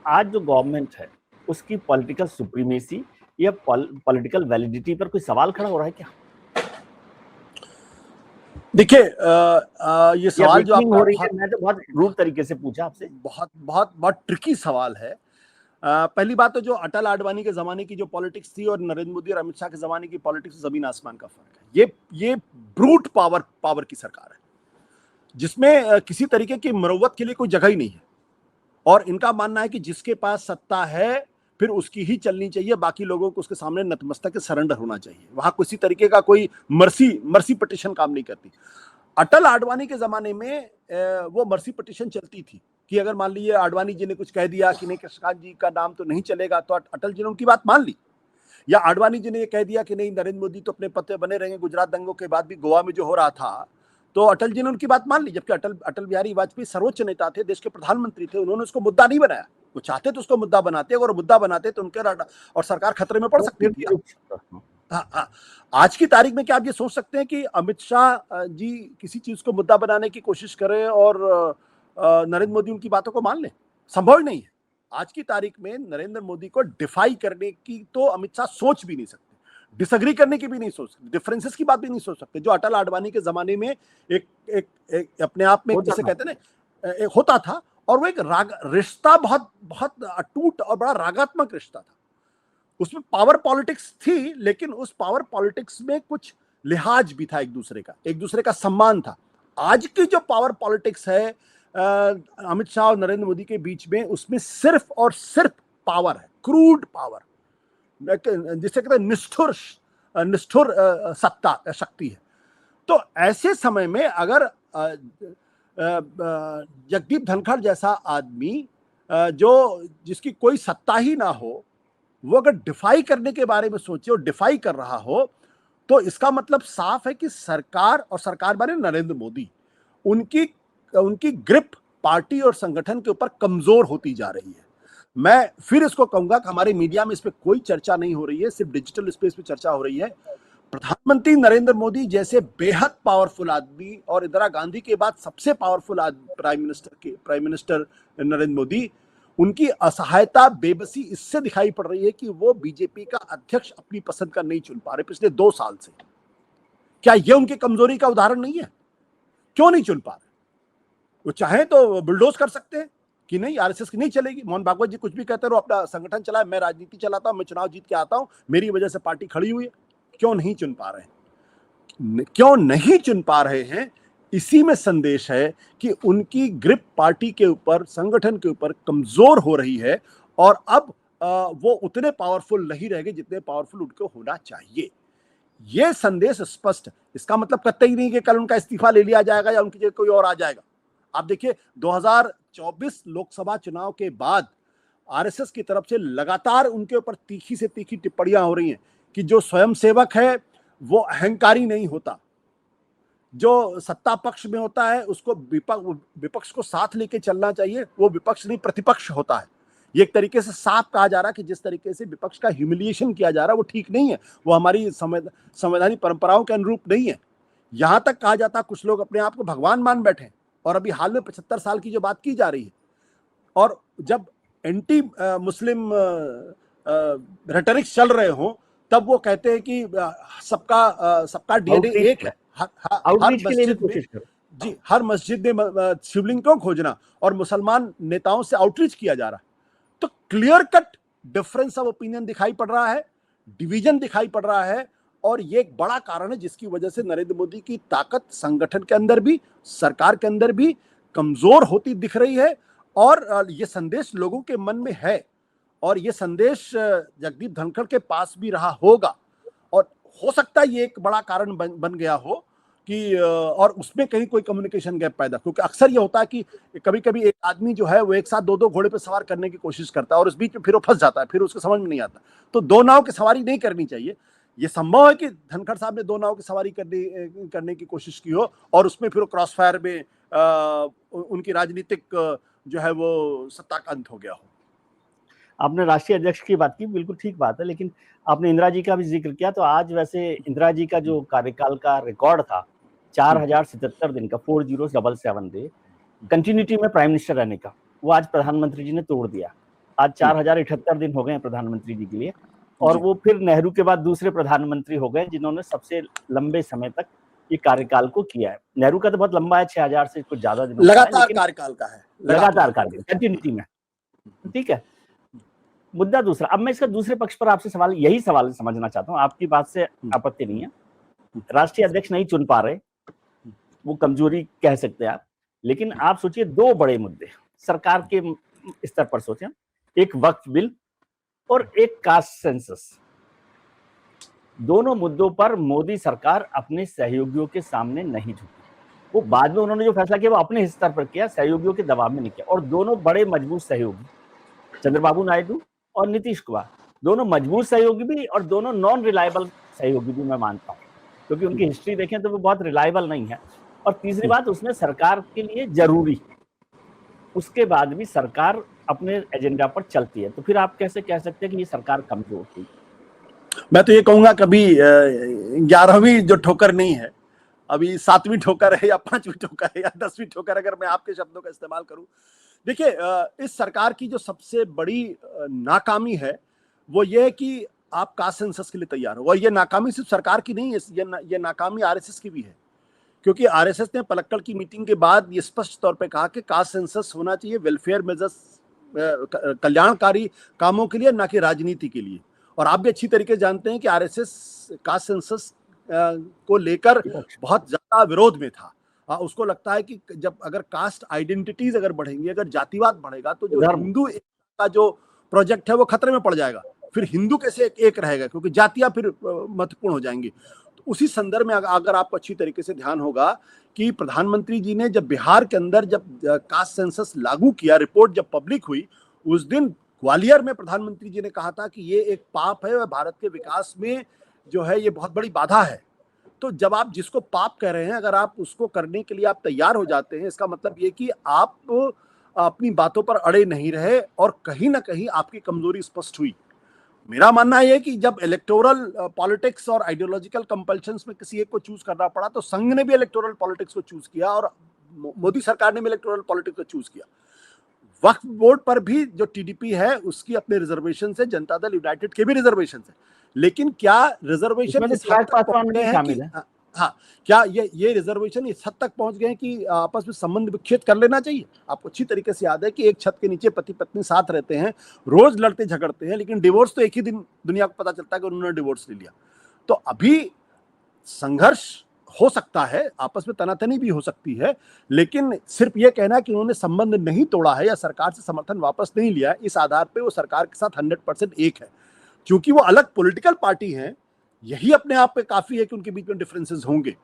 आज जो गवर्नमेंट है उसकी पॉलिटिकल सुप्रीमेसी या पॉलिटिकल वैलिडिटी पर कोई सवाल खड़ा हो रहा है क्या? देखिए ये सवाल जो हो रही आपका है, मैं तो बहुत रूड तरीके से पूछा आपसे। बहुत बहुत बहुत ट्रिकी सवाल है। पहली बात तो जो अटल आडवाणी के जमाने की जो पॉलिटिक्स थी और नरेंद्र मोदी और अमित शाह के जमाने की पॉलिटिक्स, जमीन आसमान का फर्क है। ये ब्रूट पावर की सरकार है जिसमें किसी तरीके की मरवत के लिए कोई जगह ही नहीं है। और इनका मानना है कि जिसके पास सत्ता है फिर उसकी ही चलनी चाहिए, बाकी लोगों को उसके सामने नतमस्तक के सरेंडर होना चाहिए। वहां किसी तरीके का कोई मर्सी पिटिशन काम नहीं करती। अटल आडवाणी के जमाने में वो मर्सी पिटिशन चलती थी कि अगर मान लीजिए आडवाणी जी ने कुछ कह दिया कि नहीं कृष्णकांत जी का नाम तो नहीं चलेगा, तो अटल जी ने उनकी बात मान ली। या आडवाणी जी ने ये कह दिया कि नहीं नरेंद्र मोदी तो अपने पद पे बने रहेंगे, गुजरात दंगों के बाद भी गोवा में जो हो रहा था, तो अटल जी ने उनकी बात मान ली। जबकि अटल बिहारी वाजपेयी सर्वोच्च नेता थे, देश के प्रधानमंत्री थे, उन्होंने उसको मुद्दा नहीं बनाया। वो चाहते तो उसको मुद्दा बनाते, अगर मुद्दा बनाते तो उनके और सरकार खतरे में पड़ सकती थी। हाँ हाँ, आज की तारीख में क्या आप ये सोच सकते हैं कि अमित शाह जी किसी चीज को मुद्दा बनाने की कोशिश करें और नरेंद्र मोदी उनकी बातों को मान लें? संभव ही नहीं है। आज की तारीख में नरेंद्र मोदी को डिफाई करने की तो अमित शाह सोच भी नहीं सकते, डिसएग्री करने की भी नहीं सोच सकते, डिफरेंसेस की बात भी नहीं सोच सकते। जो अटल आडवाणी के जमाने में एक अपने आप में जिसे कहते हैं ना एक होता था, और वो एक रिश्ता बहुत बहुत अटूट और बड़ा रागात्मक रिश्ता था। उसमें पावर पॉलिटिक्स थी, लेकिन उस पावर पॉलिटिक्स में कुछ लिहाज भी था, एक दूसरे का सम्मान था। आज की जो पावर पॉलिटिक्स है अमित शाह और नरेंद्र मोदी के बीच में, उसमें सिर्फ और सिर्फ पावर है, क्रूड पावर, जिसे कहते हैं निष्ठुर सत्ता शक्ति है। तो ऐसे समय में अगर जगदीप धनखड़ जैसा आदमी जिसकी कोई सत्ता ही ना हो, वो अगर डिफाई करने के बारे में सोचे और डिफाई कर रहा हो, तो इसका मतलब साफ है कि सरकार माने नरेंद्र मोदी, उनकी ग्रिप पार्टी और संगठन के ऊपर कमजोर होती जा रही है। मैं फिर इसको कहूंगा कि हमारे मीडिया में इस पे कोई चर्चा नहीं हो रही है, सिर्फ डिजिटल स्पेस पे चर्चा हो रही है। प्रधानमंत्री नरेंद्र मोदी जैसे बेहद पावरफुल आदमी और इंदिरा गांधी के बाद सबसे powerful prime minister Narendra Modi, उनकी असहायता बेबसी इससे दिखाई पड़ रही है कि वो बीजेपी का अध्यक्ष अपनी पसंद का नहीं चुन पा रहे पिछले 2 साल से। क्या ये उनकी कमजोरी का उदाहरण नहीं है? क्यों नहीं चुन पा रहे? वो चाहे तो बुलडोज कर सकते हैं कि नहीं आरएसएस की नहीं चलेगी, मोहन भागवत जी कुछ भी कहते रहो, अपना संगठन चलाए, मैं राजनीति चलाता हूं, मैं चुनाव जीत के आता हूं, मेरी वजह से पार्टी खड़ी हुई है। क्यों नहीं चुन पा रहे हैं? क्यों नहीं चुन पा रहे हैं? इसी में संदेश है कि उनकी ग्रिप पार्टी के ऊपर, संगठन के ऊपर कमजोर हो रही है, और अब वो उतने पावरफुल नहीं रहेंगे जितने पावरफुल उनको होना चाहिए। यह संदेश स्पष्ट है। इसका मतलब कतई नहीं कि कल उनका इस्तीफा ले लिया जाएगा या उनकी जगह कोई और आ जाएगा। आप देखिए 2024 लोकसभा चुनाव के बाद आरएसएस की तरफ से लगातार उनके ऊपर तीखी से तीखी टिप्पणियां हो रही हैं कि जो स्वयंसेवक है वो अहंकारी नहीं होता, जो सत्ता पक्ष में होता है उसको विपक्ष को साथ लेके चलना चाहिए, वो विपक्ष नहीं प्रतिपक्ष होता है। ये एक तरीके से साफ कहा जा रहा है कि जिस तरीके से विपक्ष का ह्यूमिलिएशन किया जा रहा है वो ठीक नहीं है, वो हमारी संवैधानिक परंपराओं के अनुरूप नहीं है। यहां तक कहा जाता है कुछ लोग अपने आप को भगवान मान बैठे, और अभी हाल में 75 साल की जो बात की जा रही है, और जब एंटी मुस्लिम रेटरिक्स चल रहे हो तब वो कहते हैं कि सबका डीएनए एक है। हर मस्जिद में शिवलिंग क्यों खोजना, और मुसलमान नेताओं से आउटरीच किया जा रहा है। तो clear cut difference of opinion दिखाई पड़ रहा है, डिवीजन दिखाई पड़ रहा है, और ये एक बड़ा कारण है जिसकी वजह से नरेंद्र मोदी की ताकत संगठन के अंदर भी, सरकार के अंदर भी कमजोर होती दिख रही है। और ये संदेश लोगों के मन में है, और ये संदेश जगदीप धनखड़ के पास भी रहा होगा, और हो सकता है ये एक बड़ा कारण बन गया हो कि और उसमें कहीं कोई कम्युनिकेशन गैप पैदा, क्योंकि अक्सर ये होता है कि कभी कभी एक आदमी जो है वो एक साथ 2 घोड़े पे सवार करने की कोशिश करता है, और उस बीच में फिर वो फंस जाता है, फिर उसको समझ में नहीं आता। तो 2 नाव की सवारी नहीं करनी चाहिए। ये संभव है कि धनखड़ साहब ने 2 नाव की सवारी करने की कोशिश की हो, और उसमें फिर क्रॉस फायर में उनकी राजनीतिक जो है वो सत्ता का अंत हो गया हो। आपने राष्ट्रीय अध्यक्ष की बात की, बिल्कुल ठीक बात है, लेकिन आपने इंदिरा जी का भी जिक्र किया, तो आज वैसे इंदिरा जी का जो कार्यकाल का रिकॉर्ड था 4077 दिन का, 4077 डे कंटिन्यूटी में प्राइम मिनिस्टर रहने का, वो आज प्रधानमंत्री जी ने तोड़ दिया। आज 4078 दिन हो गए प्रधानमंत्री जी के लिए, और वो फिर नेहरू के बाद दूसरे प्रधानमंत्री हो गए जिन्होंने सबसे लंबे समय तक ये कार्यकाल को किया है। नेहरू का तो बहुत लंबा है, 6000 से कुछ ज्यादा दिनों का है, लगातार लेकिन कार्यकाल का है, लगातार कार्य कंटिन्यूटी में, ठीक है। मुद्दा दूसरा, अब मैं इसका दूसरे पक्ष पर आपसे सवाल, यही सवाल समझना चाहता हूँ, आपकी बात से आपत्ति नहीं है, राष्ट्रीय अध्यक्ष नहीं चुन पा रहे, वो कमजोरी कह सकते हैं आप, लेकिन आप सोचिए दो बड़े मुद्दे सरकार के स्तर पर सोचें, एक वक्फ बिल और एक कास्ट सेंसस। दोनों मुद्दों पर मोदी सरकार अपने सहयोगियों के सामने नहीं झुकी। वो बाद में उन्होंने जो फैसला किया वो अपने स्तर पर किया, सहयोगियों के दबाव में नहीं किया। और दोनों बड़े मजबूत सहयोगी, चंद्रबाबू नायडू और नीतीश कुमार, दोनों मजबूत सहयोगी भी और दोनों नॉन रिलायबल सहयोगी भी मैं मानता हूँ, क्योंकि उनकी हिस्ट्री देखें तो वो बहुत रिलायबल नहीं है। और तीसरी बात, उसमें सरकार के लिए जरूरी, उसके बाद भी सरकार अपने एजेंडा पर चलती है। तो फिर आप कैसे कह सकते हैं कि ये सरकार कमजोर हुई? मैं तो ये कहूंगा कभी 11वीं जो ठोकर नहीं है, अभी 7वीं ठोकर है या 5वीं ठोकर है या 10वीं ठोकर, अगर मैं आपके शब्दों का इस्तेमाल करूं। देखिए, इस सरकार की जो सबसे बड़ी नाकामी है वो ये है कि आप कास्ट सेंसस के लिए तैयार हो। और ये नाकामी सिर्फ सरकार की नहीं है, ये नाकामी आरएसएस की भी है, क्योंकि आरएसएस ने पलक्कड़ की मीटिंग के बाद ये स्पष्ट तौर पे कहा कि कास्ट सेंसस होना चाहिए वेलफेयर मेजर्स, कल्याणकारी कामों के लिए, ना कि राजनीति के लिए। और आप भी अच्छी तरीके से जानते हैं कि आरएसएस कास्ट सेंसस को लेकर बहुत ज्यादा विरोध में था। उसको लगता है कि जब अगर कास्ट आइडेंटिटीज अगर बढ़ेंगी, अगर जातिवाद बढ़ेगा, तो जो हिंदू का जो प्रोजेक्ट है वो खतरे में पड़ जाएगा। फिर हिंदू कैसे एक रहेगा, क्योंकि जातियां फिर महत्वपूर्ण हो जाएंगी। तो उसी संदर्भ में अगर आपको अच्छी तरीके से ध्यान होगा कि प्रधानमंत्री जी ने जब बिहार के अंदर जब कास्ट सेंसस लागू किया, रिपोर्ट जब पब्लिक हुई, उस दिन ग्वालियर में प्रधानमंत्री जी ने कहा था कि ये एक पाप है और भारत के विकास में जो है ये बहुत बड़ी बाधा है। तो जब आप जिसको पाप कह रहे हैं, अगर आप उसको करने के लिए आप तैयार हो जाते हैं, इसका मतलब ये कि आप अपनी बातों पर अड़े नहीं रहे और कहीं ना कहीं आपकी कमजोरी स्पष्ट हुई। मेरा मानना यह है कि जब इलेक्टोरल पॉलिटिक्स और आइडियोलॉजिकल कंपल्शंस में किसी एक को चूज करना पड़ा, तो संघ ने भी इलेक्टोरल पॉलिटिक्स को चूज किया और मोदी सरकार ने भी इलेक्टोरल पॉलिटिक्स को चूज किया। वक्फ बोर्ड पर भी जो टीडीपी है उसकी अपने रिजर्वेशन है, जनता दल यूनाइटेड के भी रिजर्वेशन है, लेकिन क्या रिजर्वेशन इस हद तक पहुंच गए हैं कि हाँ, क्या ये रिजर्वेशन इस हद तक पहुंच गए हैं कि आपस में संबंध विच्छेद कर लेना चाहिए? आपको अच्छी तरीके से याद है कि एक छत के नीचे पति पत्नी साथ रहते हैं, रोज लड़ते झगड़ते हैं, लेकिन डिवोर्स तो एक ही दिन दुनिया को पता चलता है कि उन्होंने डिवोर्स ले लिया। तो अभी संघर्ष हो सकता है, आपस में तनातनी भी हो सकती है, लेकिन सिर्फ ये कहना कि उन्होंने संबंध नहीं तोड़ा है या सरकार से समर्थन वापस नहीं लिया है, इस आधार पर वो सरकार के साथ 100% एक है। क्योंकि वो अलग पॉलिटिकल पार्टी हैं, यही अपने आप पे काफी है कि उनके बीच में डिफरेंसेस होंगे।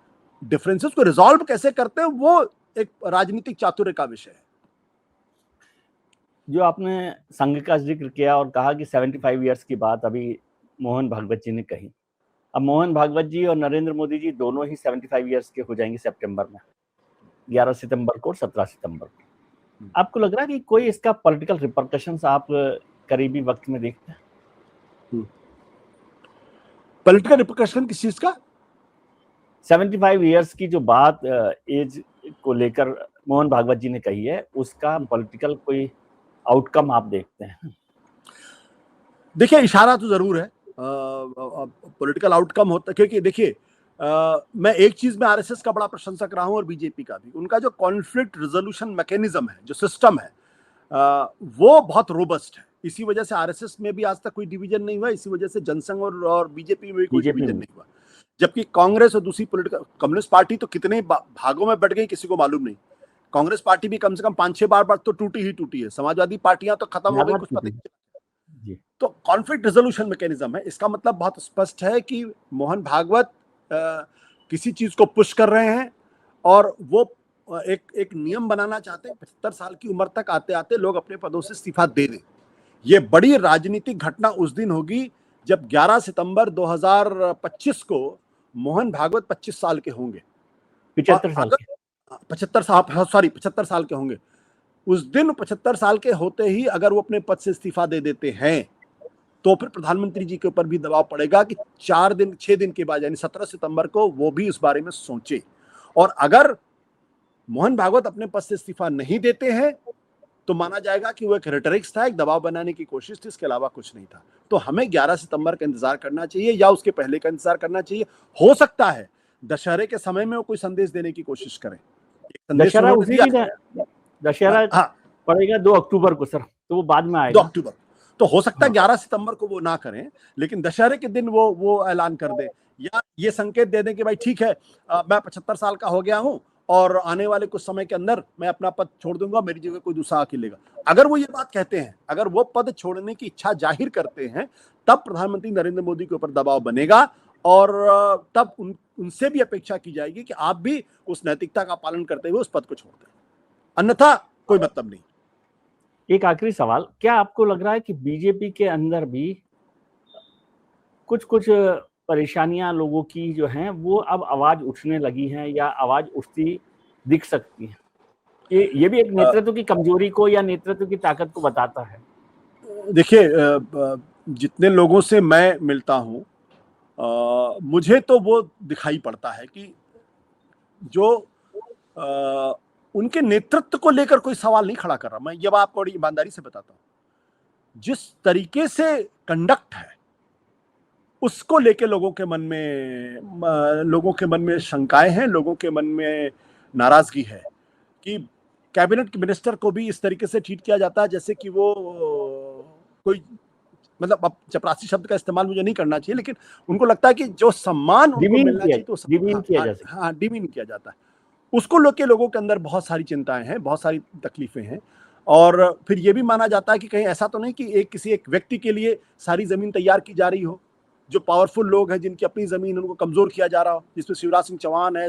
डिफरेंसेस को रिजॉल्व कैसे करते हैं वो एक राजनीतिक चातुर्य का विषय है। जो आपने संघ का जिक्र किया और कहा कि 75 इयर्स की बात अभी मोहन भागवत जी ने कही। अब मोहन भागवत जी और नरेंद्र मोदी जी दोनों ही 75 इयर्स के हो जाएंगे सितंबर में, 11 सितंबर को और 17 सितंबर को। आपको लग रहा है कि कोई इसका पॉलिटिकल रिपरकशंस आप करीबी वक्त में देखते हैं? पॉलिटिकल रिपरकशन किस चीज का? 75 इयर्स की जो बात एज को लेकर मोहन भागवत जी ने कही है, उसका पॉलिटिकल कोई आउटकम आप देखते हैं? देखिए, इशारा तो जरूर है पॉलिटिकल आउटकम होता, क्योंकि देखिए मैं एक चीज में आरएसएस का बड़ा प्रशंसक रहा हूं और बीजेपी का भी। उनका जो कॉन्फ्लिक्ट रिजोल्यूशन मैकेनिज्म है, जो सिस्टम है, वो बहुत रोबस्ट है। इसी वजह से आरएसएस में भी आज तक कोई डिवीजन नहीं हुआ, इसी वजह से जनसंघ और बीजेपी में भी कोई डिवीजन नहीं हुआ। जबकि कांग्रेस और दूसरी पॉलिटिकल, कम्युनिस्ट पार्टी तो कितने भागों में बढ़ गई किसी को मालूम नहीं। कांग्रेस पार्टी भी कम से कम 5-6 बार तो टूटी है। समाजवादी पार्टियां तो खत्म हो गई, कुछ पता नहीं। तो कॉन्फ्लिक्ट रिजोल्यूशन मैकेनिज्म है, इसका मतलब बहुत स्पष्ट है कि मोहन भागवत किसी चीज को पुश कर रहे हैं और वो एक नियम बनाना चाहते हैं 75 साल की उम्र तक आते आते लोग अपने पदों से इस्तीफा दे दें। ये बड़ी राजनीतिक घटना उस दिन होगी जब 11 सितंबर 2025 को मोहन भागवत 25 साल के होंगे। 75 साल के 75 साल के होंगे। उस दिन 75 साल के होते ही अगर वो अपने पद से इस्तीफा दे देते हैं तो फिर प्रधानमंत्री जी के ऊपर भी दबाव पड़ेगा कि 6 दिन के बाद यानी 17 सितंबर को वो भी इस बारे में सोचे। और अगर मोहन भागवत अपने पद से इस्तीफा नहीं देते हैं तो माना जाएगा कि वो एक रेटरिक्स था, एक दबाव बनाने की कोशिश थी, इसके अलावा कुछ नहीं था। तो हमें 11 सितंबर का इंतजार करना चाहिए या उसके पहले का इंतजार करना चाहिए। हो सकता है दशहरे के समय में वो कोई संदेश देने की कोशिश करें। संदेश दशहरा उन्होंने उसी दिया। दिन, दशहरा हाँ, पड़ेगा 2 अक्टूबर को सर, तो वो बाद में 2 आएगा। अक्टूबर। तो हो सकता है हाँ। 11 सितंबर को वो ना करें, लेकिन दशहरे के दिन वो ऐलान कर दे, या ये संकेत दे दें कि भाई ठीक है, मैं 75 साल का हो गया हूं और आने वाले कुछ समय के अंदर मैं अपना पद छोड़ दूंगा, मेरी जगह कोई दूसरा आके लेगा। अगर वो ये बात कहते हैं, अगर वो पद छोड़ने की इच्छा जाहिर करते हैं, तब प्रधानमंत्री नरेंद्र मोदी के ऊपर दबाव बनेगा और तब उनसे भी अपेक्षा की जाएगी कि आप भी उस नैतिकता का पालन करते हुए उस पद को छोड़ दें, अन्यथा कोई मतलब नहीं। एक आखिरी सवाल, क्या आपको लग रहा है कि बीजेपी के अंदर भी कुछ कुछ परेशानियां लोगों की जो हैं वो अब आवाज उठने लगी हैं या आवाज उठती दिख सकती है? ये भी एक नेतृत्व की कमजोरी को या नेतृत्व की ताकत को बताता है। देखिए, जितने लोगों से मैं मिलता हूं, मुझे तो वो दिखाई पड़ता है कि जो उनके नेतृत्व को लेकर कोई सवाल नहीं खड़ा कर रहा। मैं ये बात आपको बड़ी ईमानदारी से बताता हूं, जिस तरीके से कंडक्ट है उसको लेके लोगों के मन में शंकाएं हैं, लोगों के मन में नाराजगी है कि कैबिनेट मिनिस्टर को भी इस तरीके से ट्रीट किया जाता है जैसे कि वो कोई, मतलब अब चपरासी शब्द का इस्तेमाल मुझे नहीं करना चाहिए, लेकिन उनको लगता है कि जो सम्मान उनको मिलना चाहिए तो डिमीन किया जा सकता है। हाँ, डिमीन किया जाता है। उसको लेके लोगों के अंदर बहुत सारी चिंताएं हैं, बहुत सारी तकलीफें हैं। और फिर ये भी माना जाता है कि कहीं ऐसा तो नहीं कि किसी एक व्यक्ति के लिए सारी जमीन तैयार की जा रही हो, जो पावरफुल लोग हैं जिनकी अपनी जमीन, उनको कमजोर किया जा रहा हो, जिसमें शिवराज सिंह चौहान है,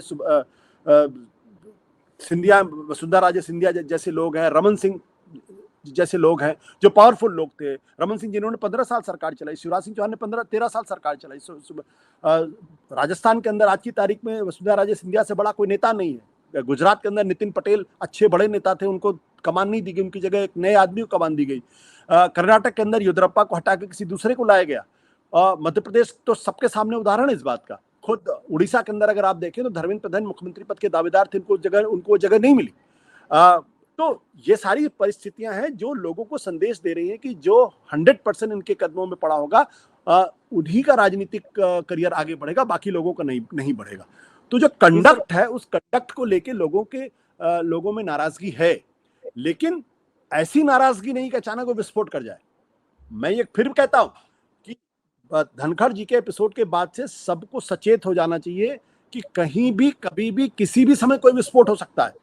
सिंधिया, वसुंधरा राजे सिंधिया जैसे लोग हैं, रमन सिंह जैसे लोग हैं जो पावरफुल लोग थे। रमन सिंह जिन्होंने 15 साल सरकार चलाई, शिवराज सिंह चौहान ने 13 साल सरकार चलाई। राजस्थान के अंदर आज की तारीख में वसुंधरा राजे सिंधिया से बड़ा कोई नेता नहीं है। गुजरात के अंदर नितिन पटेल अच्छे बड़े नेता थे, उनको कमान नहीं दी गई, उनकी जगह एक नए आदमी को कमान दी गई। कर्नाटक के अंदर येदियुरप्पा को हटा के किसी दूसरे को लाया गया। मध्य प्रदेश तो सबके सामने उदाहरण है इस बात का। खुद उड़ीसा के अंदर अगर आप देखें तो धर्मेंद्र प्रधान मुख्यमंत्री पद के दावेदार थे, उनको जगह नहीं मिली। तो ये सारी परिस्थितियां हैं जो लोगों को संदेश दे रही हैं कि जो 100% इनके कदमों में पड़ा होगा, उन्हीं का राजनीतिक करियर आगे बढ़ेगा, बाकी लोगों का नहीं बढ़ेगा। तो जो कंडक्ट है, उस कंडक्ट को लेके लोगों में नाराजगी है, लेकिन ऐसी नाराजगी नहीं कि अचानक वो विस्फोट कर जाए। मैं ये फिर कहता हूं कि धनखड़ जी के एपिसोड के बाद से सबको सचेत हो जाना चाहिए कि कहीं भी, कभी भी, किसी भी समय कोई विस्फोट हो सकता है,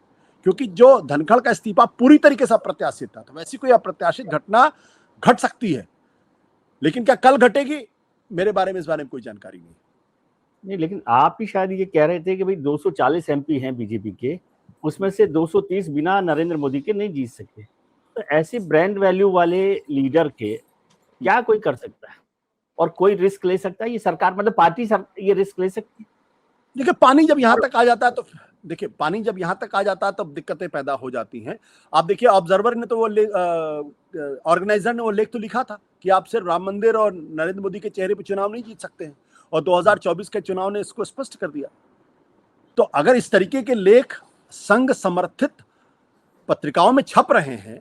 क्योंकि जो धनखड़ का इस्तीफा पूरी तरीके से अप्रत्याशित था, तो वैसी कोई अप्रत्याशित घटना घट सकती है, लेकिन क्या कल घटेगी, मेरे बारे में इस बारे में कोई जानकारी नहीं। लेकिन आप ही शायद ये कह रहे थे कि भाई 240 एमपी हैं बीजेपी के, उसमें से 230 बिना नरेंद्र मोदी के नहीं जीत सकते। तो ऐसे ब्रांड वैल्यू वाले लीडर के क्या कोई कर सकता है और कोई रिस्क ले सकता है? ये सरकार, मतलब पार्टी ये रिस्क ले सकती है? देखिए, पानी जब यहाँ तक आ जाता है तो तब दिक्कतें पैदा हो जाती हैं। आप देखिए, ऑब्जर्वर ने तो ऑर्गेनाइजर ने वो लेख तो लिखा था कि आप सिर्फ राम मंदिर और नरेंद्र मोदी के चेहरे पर चुनाव नहीं जीत सकते हैं, और 2024 के चुनाव ने इसको स्पष्ट कर दिया। तो अगर इस तरीके के लेख संघ समर्थित पत्रिकाओं में छप रहे हैं,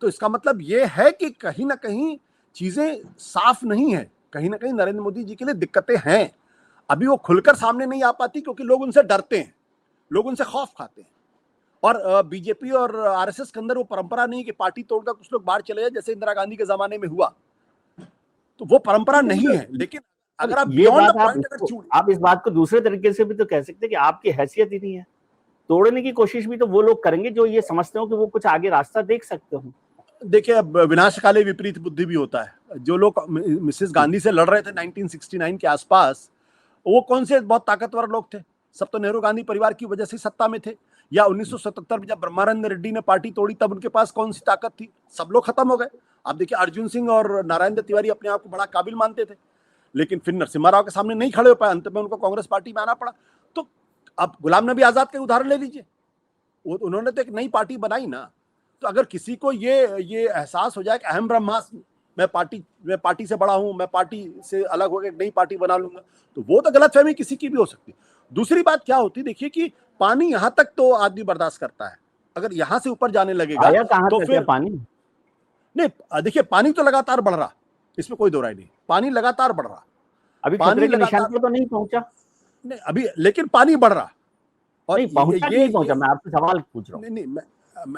तो इसका मतलब ये है कि कहीं ना कहीं चीजें साफ नहीं है, कहीं ना कहीं नरेंद्र मोदी जी के लिए दिक्कतें हैं। अभी वो खुलकर सामने नहीं आ पाती क्योंकि लोग उनसे डरते हैं, लोग उनसे खौफ खाते हैं। और बीजेपी और आरएसएस के अंदर वो परंपरा नहीं कि पार्टी तोड़कर कुछ लोग बाहर चले जाए, जैसे इंदिरा गांधी के जमाने में हुआ, तो वो परंपरा नहीं है। लेकिन अगर आप आप इस बात को दूसरे तरीके से भी तो कह सकते हैं कि आपकी हैसियत ही नहीं है, तोड़ने की कोशिश भी तो वो लोग करेंगे जो ये समझते हो कि वो कुछ आगे रास्ता देख सकते हो। देखिए, अब विनाशकाले विपरीत बुद्धि भी होता है। जो लोग मिसेस गांधी से लड़ रहे थे 1969 के आसपास, वो कौन से बहुत ताकतवर लोग थे? सब तो नेहरू गांधी परिवार की वजह से सत्ता में थे। या 1977 में जब ब्रह्मानंद रेड्डी ने पार्टी तोड़ी, तब उनके पास कौन सी ताकत थी? सब लोग खत्म हो गए। आप देखिए, अर्जुन सिंह और नारायण दत्त तिवारी अपने आप को बड़ा काबिल मानते थे, लेकिन फिर नरसिम्हा राव के सामने नहीं खड़े हो पाए, अंत में उनको कांग्रेस पार्टी में आना पड़ा। तो आप गुलाम नबी आजाद का उदाहरण ले लीजिए, उन्होंने तो एक नई पार्टी बनाई ना। तो अगर किसी को ये एहसास हो जाए कि अहम ब्रह्मास्म, मैं पार्टी से बड़ा हूं, मैं पार्टी से अलग होकर नई पार्टी बना लूंगा, तो वो तो गलतफहमी किसी की भी हो सकती है। दूसरी बात क्या होती है, देखिए कि पानी यहां तक तो आदमी बर्दाश्त करता है, अगर यहां से ऊपर जाने लगेगा तो फिर पानी नहीं। देखिए, पानी तो लगातार बढ़ रहा, इसमें कोई दो राय नहीं, पानी लगातार बढ़ रहा। अभी खतरे के निशान पर तो नहीं पहुंचा। नहीं अभी, लेकिन पानी बढ़ रहा और नहीं पहुंचा कि नहीं पहुंचा, मैं आपसे सवाल पूछ रहा हूँ। नहीं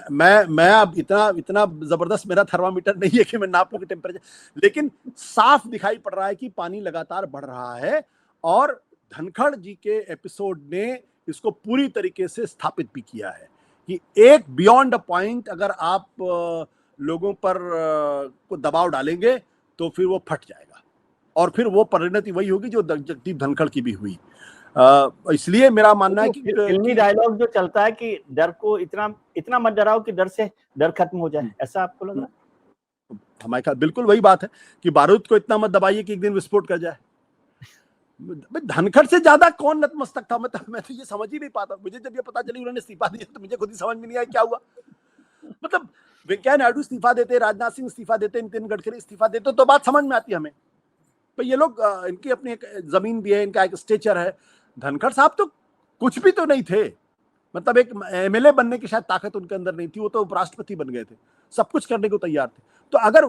मैं अब इतना जबरदस्त मेरा थर्मामीटर नहीं है कि मैं नाप लूं कि टेम्परेचर, लेकिन साफ दिखाई पड़ रहा है कि पानी लगातार बढ़ रहा है और धनखड़ जी के एपिसोड ने इसको पूरी तरीके से स्थापित भी किया है कि एक बियॉन्ड अ पॉइंट अगर आप लोगों पर को दबाव डालेंगे तो फिर वो फट जाएगा और फिर वो परिणति वही होगी जो जगदीप धनखड़ की भी हुई। इसलिए मेरा मानना है कि फिल्मी डायलॉग जो चलता है कि डर को इतना मत डराओ कि डर से डर खत्म हो जाए, ऐसा आपको लग रहा है? हमारे ख्याल बिल्कुल वही बात है कि बारूद को इतना मत दबाइए कि एक दिन विस्फोट कर जाए। धनखड़ से ज्यादा कौन नतमस्तक था, मैं तो ये समझ ही नहीं पाता। मुझे जब ये पता चली उन्होंने इस्तीफा दिया तो मुझे खुद ही समझ में नहीं आया क्या हुआ। मतलब वेंकैया नायडू इस्तीफा देते, राजनाथ सिंह इस्तीफा देते, नितिन गडकरी इस्तीफा देते तो बात समझ में आती है हमें। तो ये लोग इनकी अपनी एक जमीन भी है, इनका एक स्टेचर है। धनखड़ साहब तो कुछ भी तो नहीं थे, मतलब एक एमएलए बनने की शायद ताकत उनके अंदर नहीं थी, वो तो उपराष्ट्रपति बन गए थे, सब कुछ करने को तैयार थे। तो अगर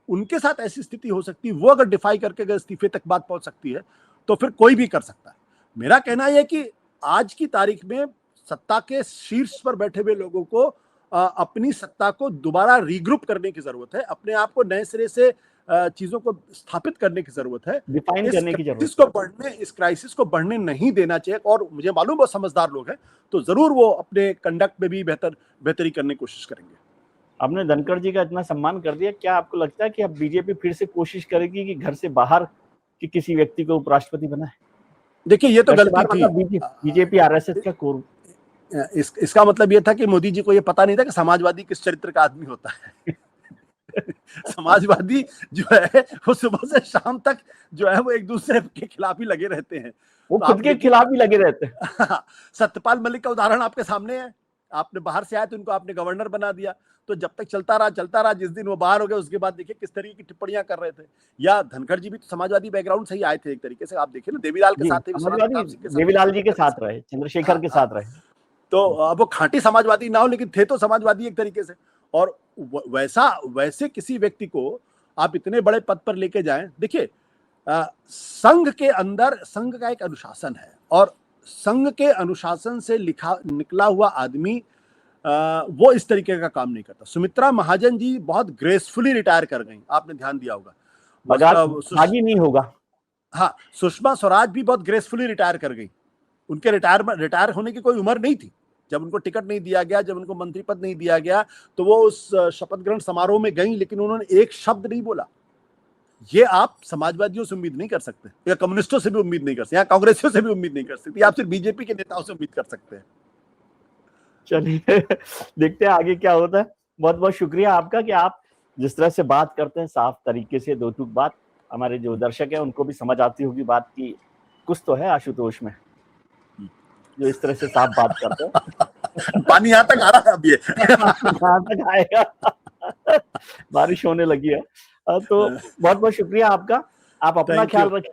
उनके साथ ऐसी स्थिति हो सकती, वो अगर डिफाई करके अगर इस्तीफे तक बात पहुंच सकती है तो फिर कोई भी कर सकता है। मेरा कहना यह कि आज की तारीख में सत्ता के शीर्ष पर बैठे हुए लोगों को अपनी सत्ता को दोबारा रीग्रुप करने की जरूरत है, अपने आप को नए सिरे से चीजों को स्थापित करने की जरूरत है, डिफाइन करने की जरूरत है। इस क्राइसिस को बढ़ने नहीं देना चाहिए और मुझे मालूम वो समझदार लोग हैं तो जरूर वो अपने कंडक्ट में भी बेहतरी करने की कोशिश करेंगे। आपने धनखड़ जी का इतना सम्मान कर दिया, क्या आपको लगता है कि अब बीजेपी फिर से कोशिश करेगी कि घर से बाहर कि किसी व्यक्ति को उपराष्ट्रपति बनाए? देखिए ये तो गलती थी, बीजेपी आरएसएस का कोर। इसका मतलब ये था कि मोदी जी को ये पता नहीं था कि समाजवादी किस चरित्र का आदमी होता है। समाजवादी जो है वो सुबह से शाम तक जो है वो एक दूसरे के खिलाफ ही लगे रहते हैं, वो खुद के खिलाफ ही लगे रहते हैं। सत्यपाल मलिक का उदाहरण आपके सामने है। आपने बाहर से आए तो उनको आपने गवर्नर बना दिया, तो जब तक चलता रहा, जिस दिन वो बाहर हो गए उसके बाद देखिए किस तरीके की टिप्पणियां कर रहे थे। या धनखड़ जी भी तो समाजवादी बैकग्राउंड से ही आए थे एक तरीके से, आप देखिए ना देवीलाल के साथ थे, देवीलाल जी के साथ रहे, चंद्रशेखर के साथ रहे, तो अब वो खांटी समाजवादी ना हो लेकिन थे तो समाजवादी एक तरीके से। और वैसे किसी व्यक्ति को आप इतने बड़े पद पर लेके जाएं, देखिए संघ के अंदर संघ का एक अनुशासन है और संघ के अनुशासन से निकला हुआ आदमी वो इस तरीके का काम नहीं करता। सुमित्रा महाजन जी बहुत ग्रेसफुली रिटायर कर गई, आपने ध्यान दिया होगा। आगे नहीं होगा। हाँ, सुषमा स्वराज भी बहुत ग्रेसफुली रिटायर कर गई, उनके रिटायर होने की कोई उम्र नहीं थी। जब उनको टिकट नहीं दिया गया, जब उनको मंत्री पद नहीं दिया गया तो वो उस शपथ ग्रहण समारोह में गई, लेकिन उन्होंने एक शब्द नहीं बोला। ये आप समाजवादियों से उम्मीद नहीं कर सकते, या कम्युनिस्टों से भी उम्मीद नहीं कर सकते, या कांग्रेसियों से भी उम्मीद नहीं कर सकते, आप सिर्फ बीजेपी के नेताओं से उम्मीद कर सकते हैं। चलिए देखते हैं आगे क्या होता है। बहुत बहुत शुक्रिया आपका कि आप जिस तरह से बात करते हैं साफ तरीके से, दो टूक बात, हमारे जो दर्शक है उनको भी समझ आती होगी बात की कुछ तो है आशुतोष में, जो इस तरह से साफ बात करते हैं। पानी यहाँ तक आ रहा है, अब ये यहाँ तक आएगा। बारिश होने लगी है। तो बहुत बहुत शुक्रिया आपका, आप अपना ख्याल रखिए।